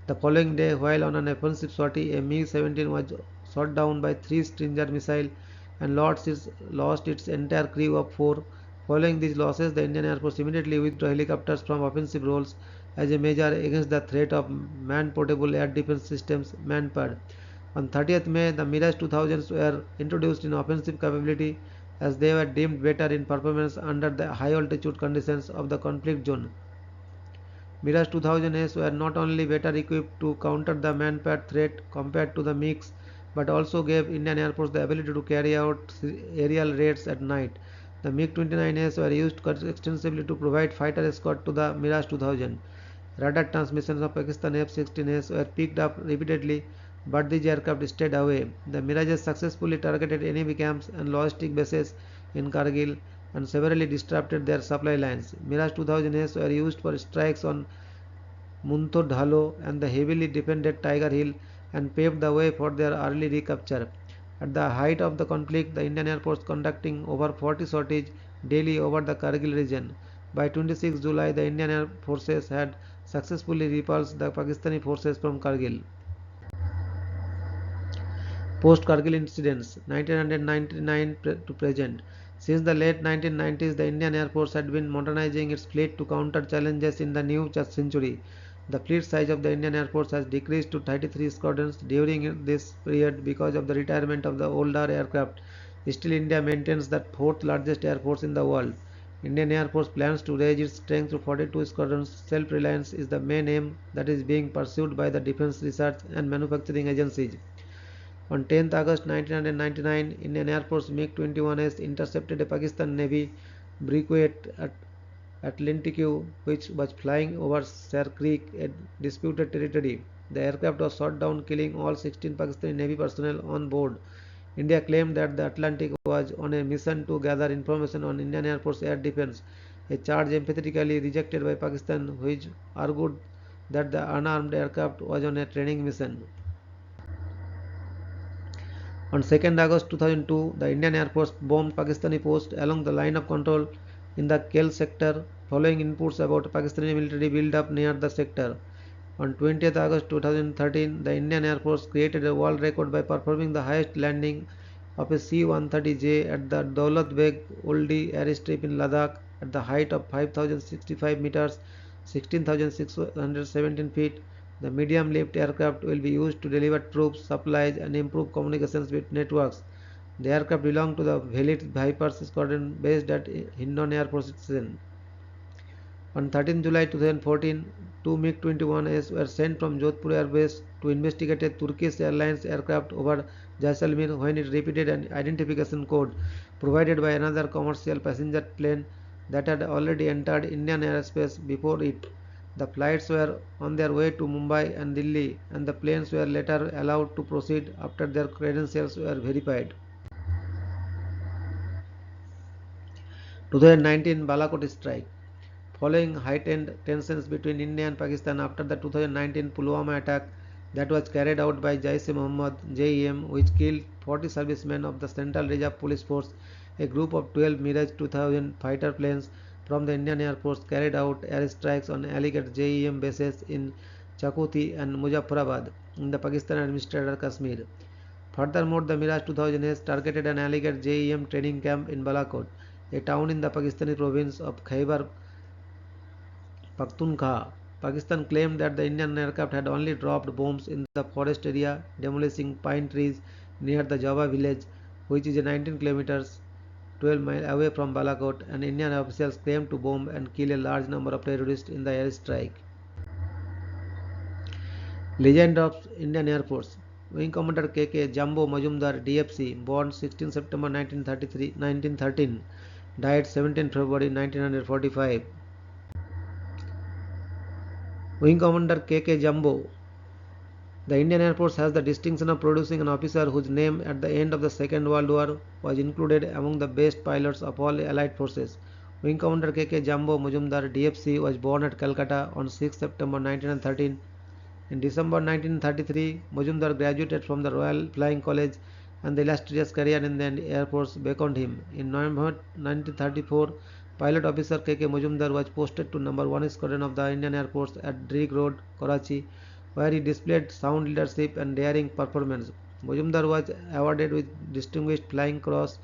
The following day, while on an offensive sortie, a MiG-17 was shot down by three Stinger missiles and lost its entire crew of four. Following these losses, the Indian Air Force immediately withdrew helicopters from offensive roles as a measure against the threat of man-portable air defense systems (MANPAD). On 30th May, the Mirage 2000s were introduced in offensive capability as they were deemed better in performance under the high altitude conditions of the conflict zone. Mirage 2000s were not only better equipped to counter the manpad threat compared to the MiGs, but also gave Indian Air Force the ability to carry out aerial raids at night. The MiG-29s were used extensively to provide fighter escort to the Mirage 2000. Radar transmissions of Pakistan F-16s were picked up repeatedly, but these aircraft stayed away. The Mirages successfully targeted enemy camps and logistic bases in Kargil and severely disrupted their supply lines. Mirage 2000s were used for strikes on Munto Dhalo and the heavily defended Tiger Hill and paved the way for their early recapture. At the height of the conflict, the Indian Air Force conducting over 40 sorties daily over the Kargil region. By 26 July, the Indian Air Forces had successfully repulsed the Pakistani forces from Kargil. Post-Kargil incidents 1999 to present. Since the late 1990s, the Indian Air Force had been modernizing its fleet to counter challenges in the new century. The fleet size of the Indian Air Force has decreased to 33 squadrons during this period because of the retirement of the older aircraft. Still, India maintains the fourth largest air force in the world. Indian Air Force plans to raise its strength to 42 squadrons. Self-reliance is the main aim that is being pursued by the defense research and manufacturing agencies. On 10th August 1999, Indian Air Force MiG-21s intercepted a Pakistan Navy brigade at Linticu, which was flying over Sar Creek, a disputed territory. The aircraft was shot down, killing all 16 Pakistani Navy personnel on board. India claimed that the Atlantic was on a mission to gather information on Indian Air Force air defense, a charge emphatically rejected by Pakistan, which argued that the unarmed aircraft was on a training mission. On 2nd August 2002, the Indian Air Force bombed Pakistani posts along the line of control in the Kel sector, following inputs about Pakistani military build-up near the sector. On 20th August 2013, the Indian Air Force created a world record by performing the highest landing of a C-130J at the Daulat Beg Oldie airstrip in Ladakh at the height of 5,065 meters, 16,617 feet. The medium-lift aircraft will be used to deliver troops, supplies, and improve communications with networks. The aircraft belong to the Velit Vipers squadron based at Hindon Air Force Station. On 13 July 2014, two MiG-21s were sent from Jodhpur Air Base to investigate a Turkish Airlines aircraft over Jaisalmer when it repeated an identification code provided by another commercial passenger plane that had already entered Indian airspace before it. The flights were on their way to Mumbai and Delhi, and the planes were later allowed to proceed after their credentials were verified. 2019 Balakot strike. Following heightened tensions between India and Pakistan after the 2019 Pulwama attack that was carried out by Jaish-e-Mohammed (JEM), which killed 40 servicemen of the Central Reserve Police Force, a group of 12 Mirage 2000 fighter planes from the Indian Air Force carried out airstrikes on alleged JEM bases in Chakuti and Muzaffarabad in the Pakistan-administered Kashmir. Furthermore, the Mirage 2000 targeted an alleged JEM training camp in Balakot, a town in the Pakistani province of Khyber Pakhtunkhwa. Pakistan claimed that the Indian aircraft had only dropped bombs in the forest area, demolishing pine trees near the Java village, which is 19 kilometers 12 miles away from Balakot, and Indian officials claimed to bomb and kill a large number of terrorists in the airstrike. Legend of Indian Air Force. Wing Commander K.K. Jumbo Majumdar, DFC, born 16 September 1913, died 17 February 1945. Wing Commander K.K. Jumbo. The Indian Air Force has the distinction of producing an officer whose name at the end of the Second World War was included among the best pilots of all Allied forces. Wing Commander K.K. Jumbo Majumdar, DFC, was born at Calcutta on 6 September 1913. In December 1933, Majumdar graduated from the Royal Flying College, and the illustrious career in the Air Force beckoned him. In November 1934, pilot officer K.K. Majumdar was posted to No. 1 Squadron of the Indian Air Force at Drigh Road, Karachi, where he displayed sound leadership and daring performance. Majumdar was awarded with Distinguished Flying Cross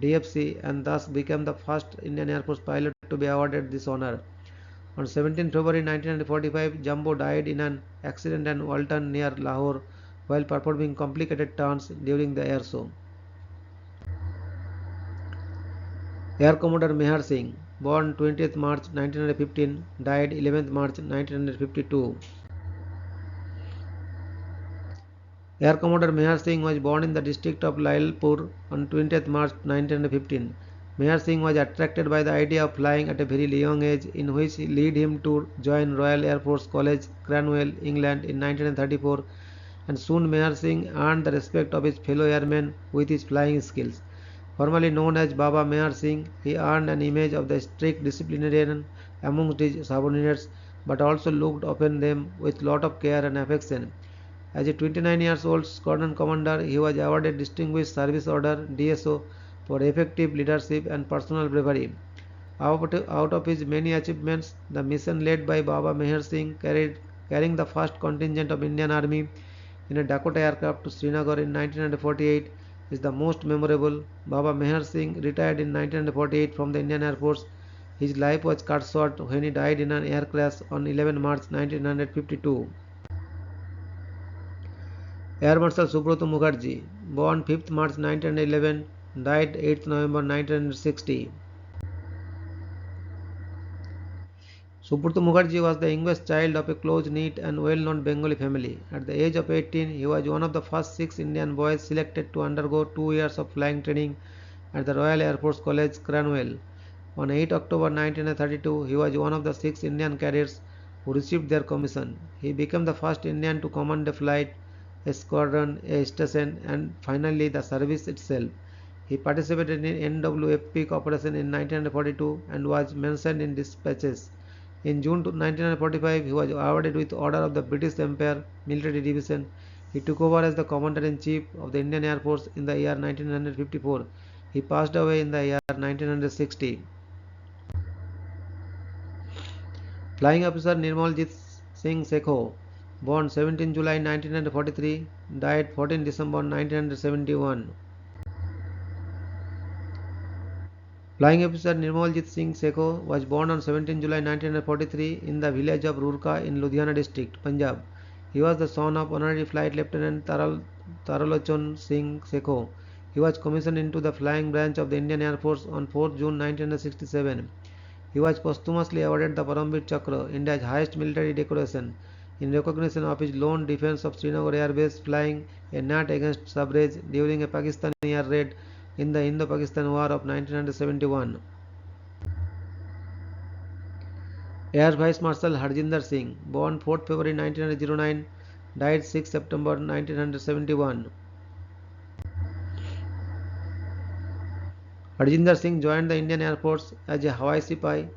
DFC and thus became the first Indian Air Force pilot to be awarded this honor. On 17 February 1945, Jumbo died in an accident at Walton near Lahore while performing complicated turns during the air show. Air Commodore Meher Singh, born 20th March 1915, died 11th March 1952. Air Commodore Meher Singh was born in the district of Lailpur on 20th March 1915. Meher Singh was attracted by the idea of flying at a very young age, in which led him to join Royal Air Force College, Cranwell, England in 1934, and soon Meher Singh earned the respect of his fellow airmen with his flying skills. Formerly known as Baba Meher Singh, he earned an image of the strict disciplinarian amongst his subordinates, but also looked upon them with lot of care and affection. As a 29 years old squadron commander, he was awarded Distinguished Service Order (DSO) for effective leadership and personal bravery. Out of his many achievements, the mission led by Baba Meher Singh carrying the first contingent of Indian Army in a Dakota aircraft to Srinagar in 1948 is the most memorable. Baba Meher Singh retired in 1948 from the Indian Air Force. His life was cut short when he died in an air crash on 11 March 1952. Air Marshal Subroto Mukherjee, born 5th March 1911, died 8th November 1960. Subroto Mukherjee was the youngest child of a close-knit and well-known Bengali family. At the age of 18, he was one of the first 6 Indian boys selected to undergo 2 years of flying training at the Royal Air Force College, Cranwell. On 8 October 1932, he was one of the 6 Indian cadets who received their commission. He became the first Indian to command a flight, a squadron, a station, and finally the service itself. He participated in NWF peak operation in 1942 and was mentioned in dispatches. In June 1945, he was awarded with Order of the British Empire Military Division. He took over as the Commander-in-Chief of the Indian Air Force in the year 1954. He passed away in the year 1960. Flying Officer Nirmaljit Singh Sekho, born 17 July 1943, died 14 December 1971. Flying Officer Nirmaljit Singh Sekho was born on 17 July 1943 in the village of Rurka in Ludhiana district, Punjab. He was the son of Honorary Flight Lieutenant Taralochon Singh Sekho. He was commissioned into the flying branch of the Indian Air Force on 4 June 1967. He was posthumously awarded the Paramveer Chakra, India's highest military decoration, in recognition of his lone defense of Srinagar Air Base, flying a net against subrage during a Pakistani air raid in the Indo-Pakistan War of 1971. Air Vice Marshal Harjinder Singh, born 4th February 1909, died 6th September 1971. Harjinder Singh joined the Indian Air Force as a Hawaii Sipahi,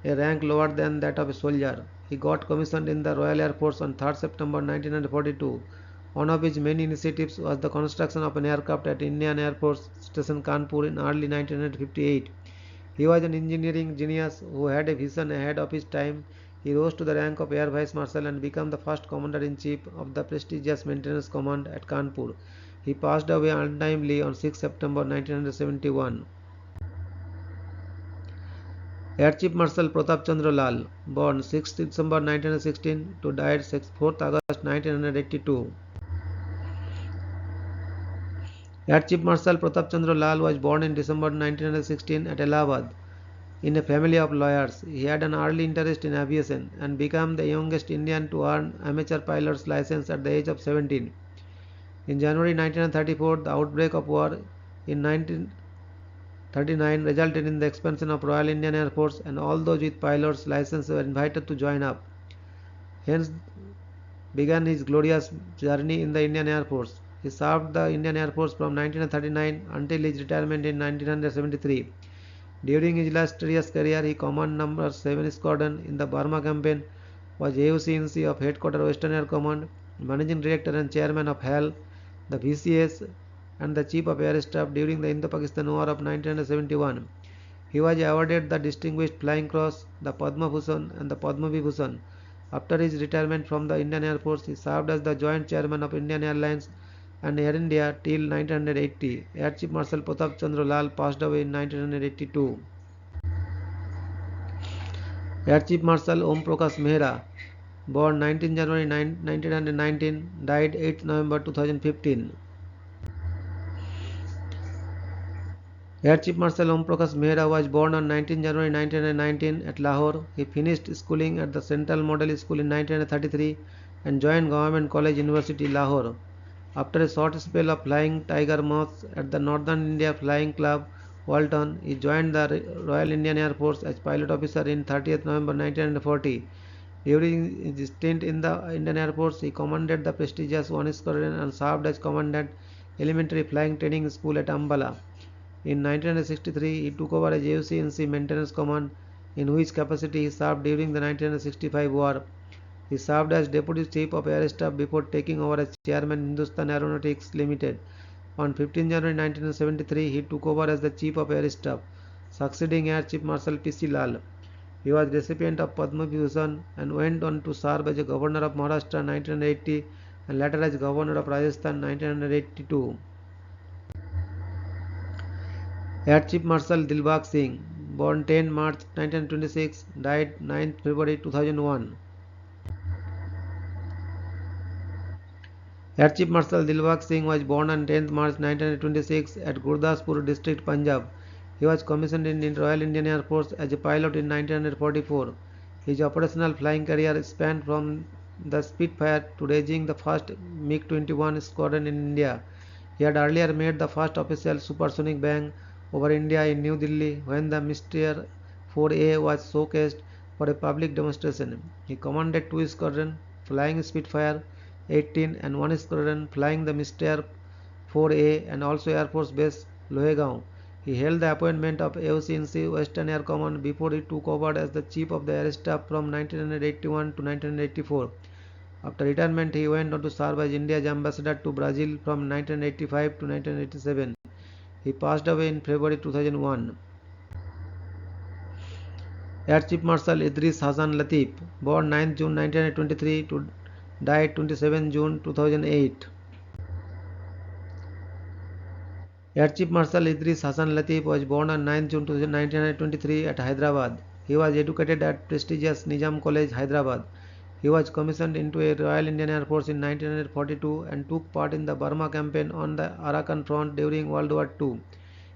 a rank lower than that of a soldier. He got commissioned in the Royal Air Force on 3rd September 1942. One of his main initiatives was the construction of an aircraft at Indian Air Force Station Kanpur in early 1958. He was an engineering genius who had a vision ahead of his time. He rose to the rank of Air Vice Marshal and became the first Commander-in-Chief of the prestigious Maintenance Command at Kanpur. He passed away untimely on 6 September 1971. Air Chief Marshal Pratap Chandra Lal, born 6 December 1916 to died 4 August 1982. Air Chief Marshal Pratap Chandra Lal was born in December 1916 at Allahabad in a family of lawyers. He had an early interest in aviation and became the youngest Indian to earn amateur pilot's license at the age of 17. In January 1934, the outbreak of war in 1939 resulted in the expansion of Royal Indian Air Force, and all those with pilot's license were invited to join up. Hence began his glorious journey in the Indian Air Force. He served the Indian Air Force from 1939 until his retirement in 1973. During his illustrious career, he commanded No. 7 Squadron in the Burma campaign, was AUC-INC of Headquarters Western Air Command, Managing Director and Chairman of HAL, the VCS, and the Chief of Air Staff during the Indo-Pakistan War of 1971. He was awarded the Distinguished Flying Cross, the Padma Bhushan, and the Padma Vibhushan. After his retirement from the Indian Air Force, he served as the Joint Chairman of Indian Airlines and Air India till 1980. Air Chief Marshal Pratap Chandra Lal passed away in 1982. Air Chief Marshal Om Prakash Mehra, born 19 January 1919, died 8 November 2015. Air Chief Marshal Om Prakash Mehra was born on 19 January 1919 at Lahore. He finished schooling at the Central Model School in 1933 and joined Government College University, Lahore. After a short spell of flying Tiger Moths at the Northern India Flying Club, Walton, he joined the Royal Indian Air Force as pilot officer in 30th November 1940. During his stint in the Indian Air Force, he commanded the prestigious 1 Squadron and served as Commandant Elementary Flying Training School at Ambala. In 1963, he took over as AUC-INC Maintenance Command, in which capacity he served during the 1965 war. He served as Deputy Chief of Air Staff before taking over as Chairman Hindustan Aeronautics Limited. On 15 January 1973, he took over as the Chief of Air Staff, succeeding Air Chief Marshal P.C. Lal. He was recipient of Padma Vibhushan and went on to serve as a Governor of Maharashtra 1980 and later as Governor of Rajasthan 1982. Air Chief Marshal Dilbagh Singh, born 10 March 1926, died 9 February 2001. Air Chief Marshal Dilbagh Singh was born on 10 March 1926 at Gurdaspur district, Punjab. He was commissioned in the Royal Indian Air Force as a pilot in 1944. His operational flying career spanned from the Spitfire to raising the first MiG-21 squadron in India. He had earlier made the first official supersonic bang over India in New Delhi when the Mystère 4A was showcased for a public demonstration. He commanded 2 squadrons flying Spitfire 18 and 1 squadron flying the Mystère 4A and also Air Force Base Lohegaon. He held the appointment of AUC-INC Western Air Command before he took over as the Chief of the Air Staff from 1981 to 1984. After retirement, he went on to serve as India's ambassador to Brazil from 1985 to 1987. He passed away in February 2001. Air Chief Marshal Idris Hassan Latif, born 9 June 1923 to died 27 June 2008. Air Chief Marshal Idris Hassan Latif was born on 9 June 1923 at Hyderabad. He was educated at prestigious Nizam College, Hyderabad. He was commissioned into a Royal Indian Air Force in 1942 and took part in the Burma campaign on the Arakan front during World War II.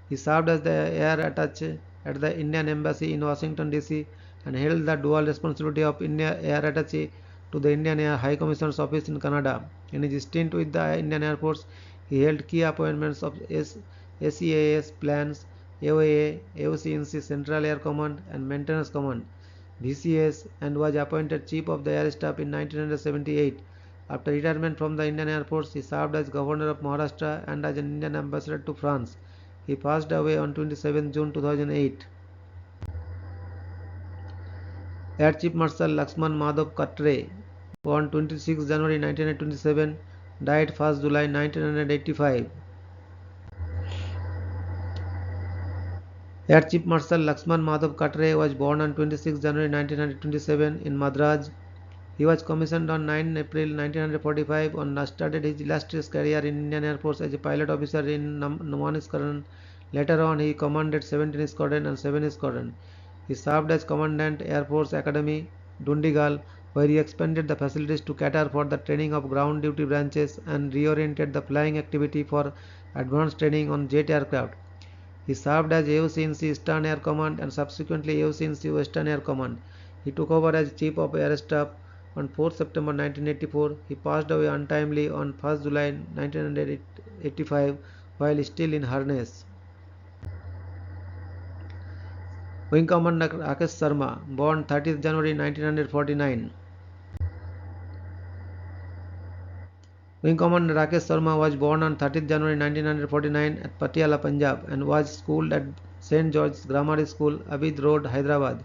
He served as the air attaché at the Indian Embassy in Washington DC and held the dual responsibility of India Air Attaché to the Indian Air High Commissioner's office in Canada. In his stint with the Indian Air Force, he held key appointments of SEAS plans, AOA, AOC-INC Central Air Command and Maintenance Command. VCS, and was appointed Chief of the Air Staff in 1978. After retirement from the Indian Air Force, he served as Governor of Maharashtra and as an Indian ambassador to France. He passed away on 27 June 2008. Air Chief Marshal Lakshman Madhav Katre, born 26 January 1927, died 1st July 1985. Air Chief Marshal Lakshman Madhav Katre was born on 26 January 1927 in Madras. He was commissioned on 9 April 1945 and started his illustrious career in Indian Air Force as a pilot officer in 1 Squadron. Later on, he commanded 17 Squadron and 7 Squadron. He served as Commandant Air Force Academy, Dundigal, where he expanded the facilities to cater for the training of ground duty branches and reoriented the flying activity for advanced training on jet aircraft. He served as AOC-INC Eastern Air Command and subsequently AOC-INC Western Air Command. He took over as Chief of Air Staff on 4 September 1984. He passed away untimely on 1st July 1985 while still in harness. Wing Commander Rakesh Sharma, born 30th January 1949. Wing Commander Rakesh Sharma was born on 30th January 1949 at Patiala, Punjab, and was schooled at St. George's Grammar School, Abid Road, Hyderabad.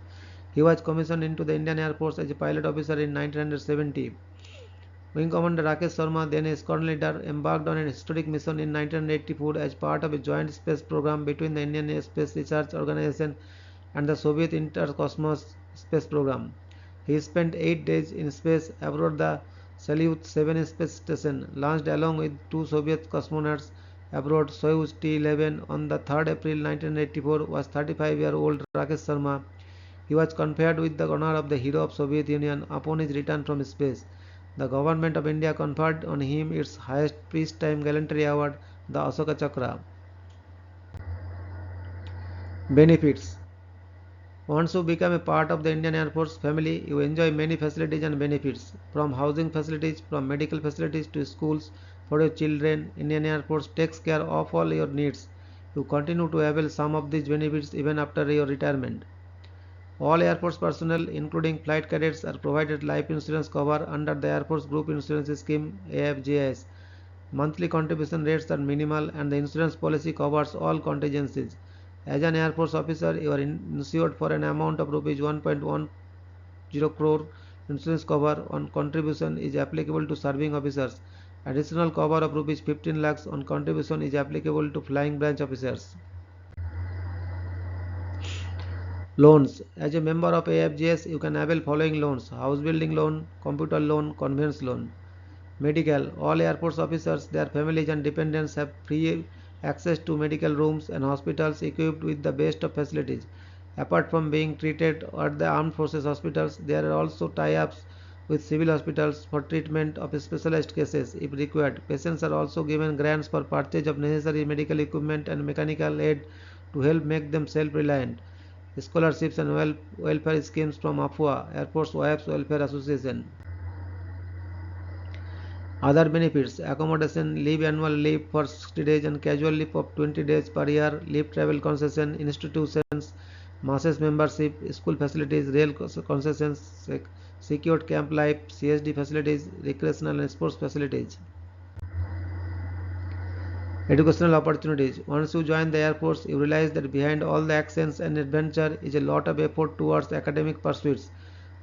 He was commissioned into the Indian Air Force as a pilot officer in 1970. Wing Commander Rakesh Sharma, then a squadron leader, embarked on a historic mission in 1984 as part of a joint space program between the Indian Space Research Organization and the Soviet Interkosmos space program. He spent 8 days in space aboard the Salyut 7 space station, launched along with 2 Soviet cosmonauts aboard Soyuz T-11 on the 3rd April 1984. Was 35-year-old Rakesh Sharma. He was conferred with the honor of the Hero of Soviet Union upon his return from space. The government of India conferred on him its highest peacetime gallantry award, the Ashoka Chakra. Benefits. Once you become a part of the Indian Air Force family, you enjoy many facilities and benefits, from housing facilities, from medical facilities to schools for your children. Indian Air Force takes care of all your needs. You continue to avail some of these benefits even after your retirement. All Air Force personnel, including flight cadets, are provided life insurance cover under the Air Force Group Insurance Scheme (AFGIS). Monthly contribution rates are minimal and the insurance policy covers all contingencies. As an Air Force officer, you are insured for an amount of rupees 1.10 crore. Insurance cover on contribution is applicable to serving officers. Additional cover of rupees 15 lakhs on contribution is applicable to flying branch officers. Loans. As a member of AFGS, you can avail following loans: house building loan, computer loan, conveyance loan. Medical. All Air Force officers, their families and dependents have free access to medical rooms and hospitals equipped with the best of facilities. Apart from being treated at the Armed Forces hospitals, there are also tie-ups with civil hospitals for treatment of specialized cases if required. Patients are also given grants for purchase of necessary medical equipment and mechanical aid to help make them self-reliant. Scholarships and welfare schemes from AFWA, Air Force Wives Welfare Association. Other benefits: accommodation, leave, annual leave for 60 days and casual leave of 20 days per year, leave travel concession, institutions, masses membership, school facilities, rail concessions, secured camp life, CSD facilities, recreational and sports facilities. Educational opportunities. Once you join the Air Force, you realize that behind all the actions and adventure is a lot of effort towards academic pursuits.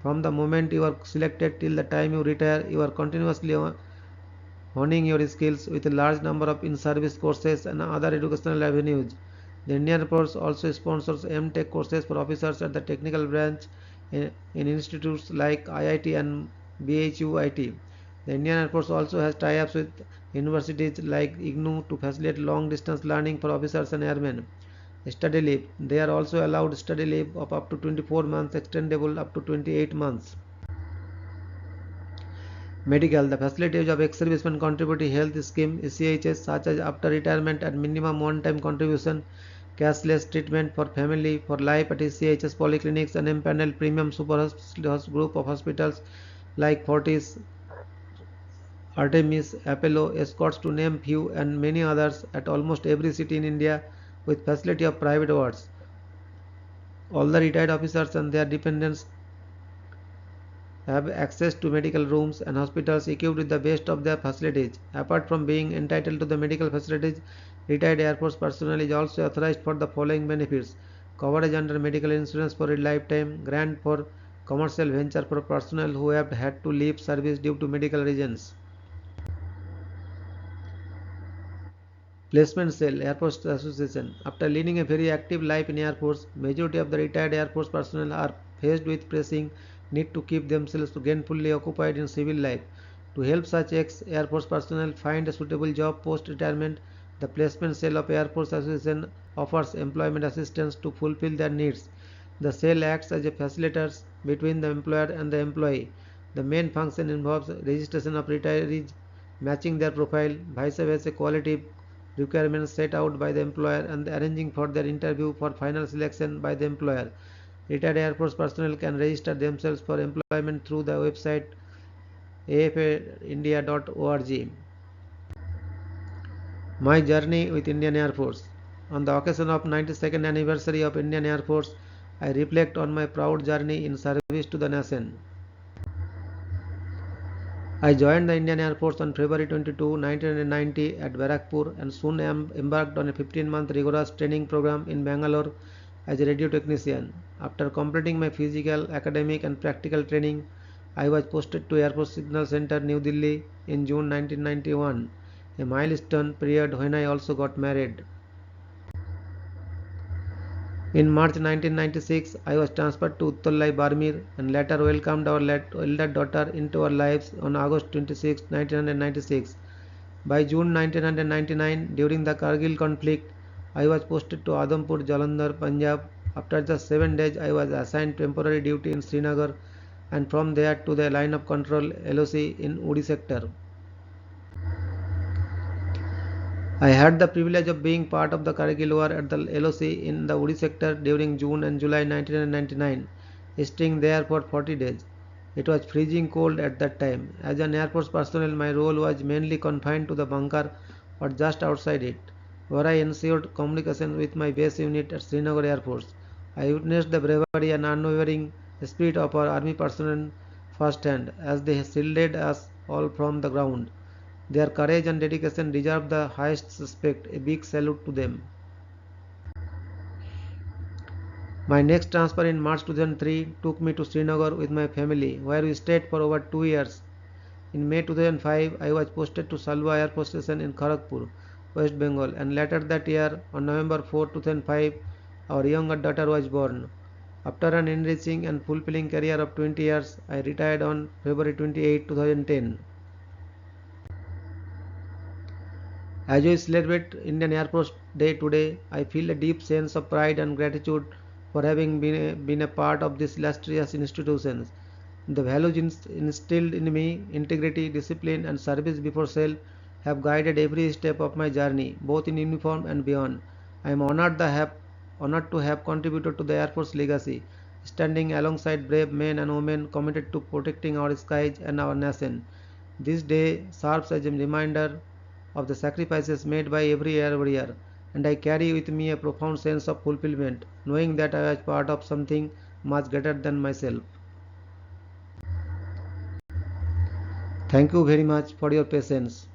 From the moment you are selected till the time you retire, you are continuously honing your skills with a large number of in-service courses and other educational avenues. The Indian Air Force also sponsors M.Tech courses for officers at the technical branch in institutes like IIT and BHUIT. The Indian Air Force also has tie-ups with universities like IGNOU to facilitate long-distance learning for officers and airmen. Study leave. They are also allowed study leave of up to 24 months, extendable up to 28 months. Medical. The facilities of ex-servicemen contributory health scheme (ECHS), such as after retirement and minimum one-time contribution, cashless treatment for family for life at ECHS polyclinics, and empaneled premium super group of hospitals like Fortis, Artemis, Apollo, Escorts to name few, and many others at almost every city in India, with facility of private wards. All the retired officers and their dependents have access to medical rooms and hospitals equipped with the best of their facilities. Apart from being entitled to the medical facilities, retired Air Force personnel is also authorized for the following benefits: coverage under medical insurance for a lifetime, grant for commercial venture for personnel who have had to leave service due to medical reasons. Placement Cell, Air Force Association. After leading a very active life in Air Force, majority of the retired Air Force personnel are faced with pressing need to keep themselves gainfully occupied in civil life. To help such ex-Air Force personnel find a suitable job post-retirement, the Placement Cell of Air Force Association offers employment assistance to fulfill their needs. The cell acts as a facilitator between the employer and the employee. The main function involves registration of retirees, matching their profile, vice versa quality requirements set out by the employer, and arranging for their interview for final selection by the employer. Retired Air Force personnel can register themselves for employment through the website afaindia.org. My journey with Indian Air Force. On the occasion of 92nd anniversary of Indian Air Force, I reflect on my proud journey in service to the nation. I joined the Indian Air Force on February 22, 1990 at Barakpur, and soon embarked on a 15-month rigorous training program in Bangalore as a radio technician. After completing my physical, academic and practical training, I was posted to Air Force Signal Center, New Delhi in June 1991, a milestone period when I also got married. In March 1996, I was transferred to Uttallai, Barmir, and later welcomed our elder daughter into our lives on August 26, 1996. By June 1999, during the Kargil conflict, I was posted to Adhampur, Jalandhar, Punjab. After just 7 days, I was assigned temporary duty in Srinagar, and from there to the line of control LOC in Uri sector. I had the privilege of being part of the Kargil War at the LOC in the Uri sector during June and July 1999, staying there for 40 days. It was freezing cold at that time. As an Air Force personnel, my role was mainly confined to the bunker or just outside it, where I ensured communication with my base unit at Srinagar Air Force. I witnessed the bravery and unwavering spirit of our army personnel firsthand as they shielded us all from the ground. Their courage and dedication deserve the highest respect. A big salute to them. My next transfer in March 2003 took me to Srinagar with my family, where we stayed for over 2 years. In May 2005, I was posted to Salwa Air Force Station in Kharagpur, West Bengal, and later that year, on November 4, 2005, our younger daughter was born. After an enriching and fulfilling career of 20 years, I retired on February 28, 2010. As we celebrate Indian Air Force Day today, I feel a deep sense of pride and gratitude for having been a part of these illustrious institutions. The values instilled in me, integrity, discipline, and service before self, have guided every step of my journey, both in uniform and beyond. I am honored to have contributed to the Air Force legacy, standing alongside brave men and women committed to protecting our skies and our nation. This day serves as a reminder of the sacrifices made by every air warrior, and I carry with me a profound sense of fulfillment, knowing that I was part of something much greater than myself. Thank you very much for your patience.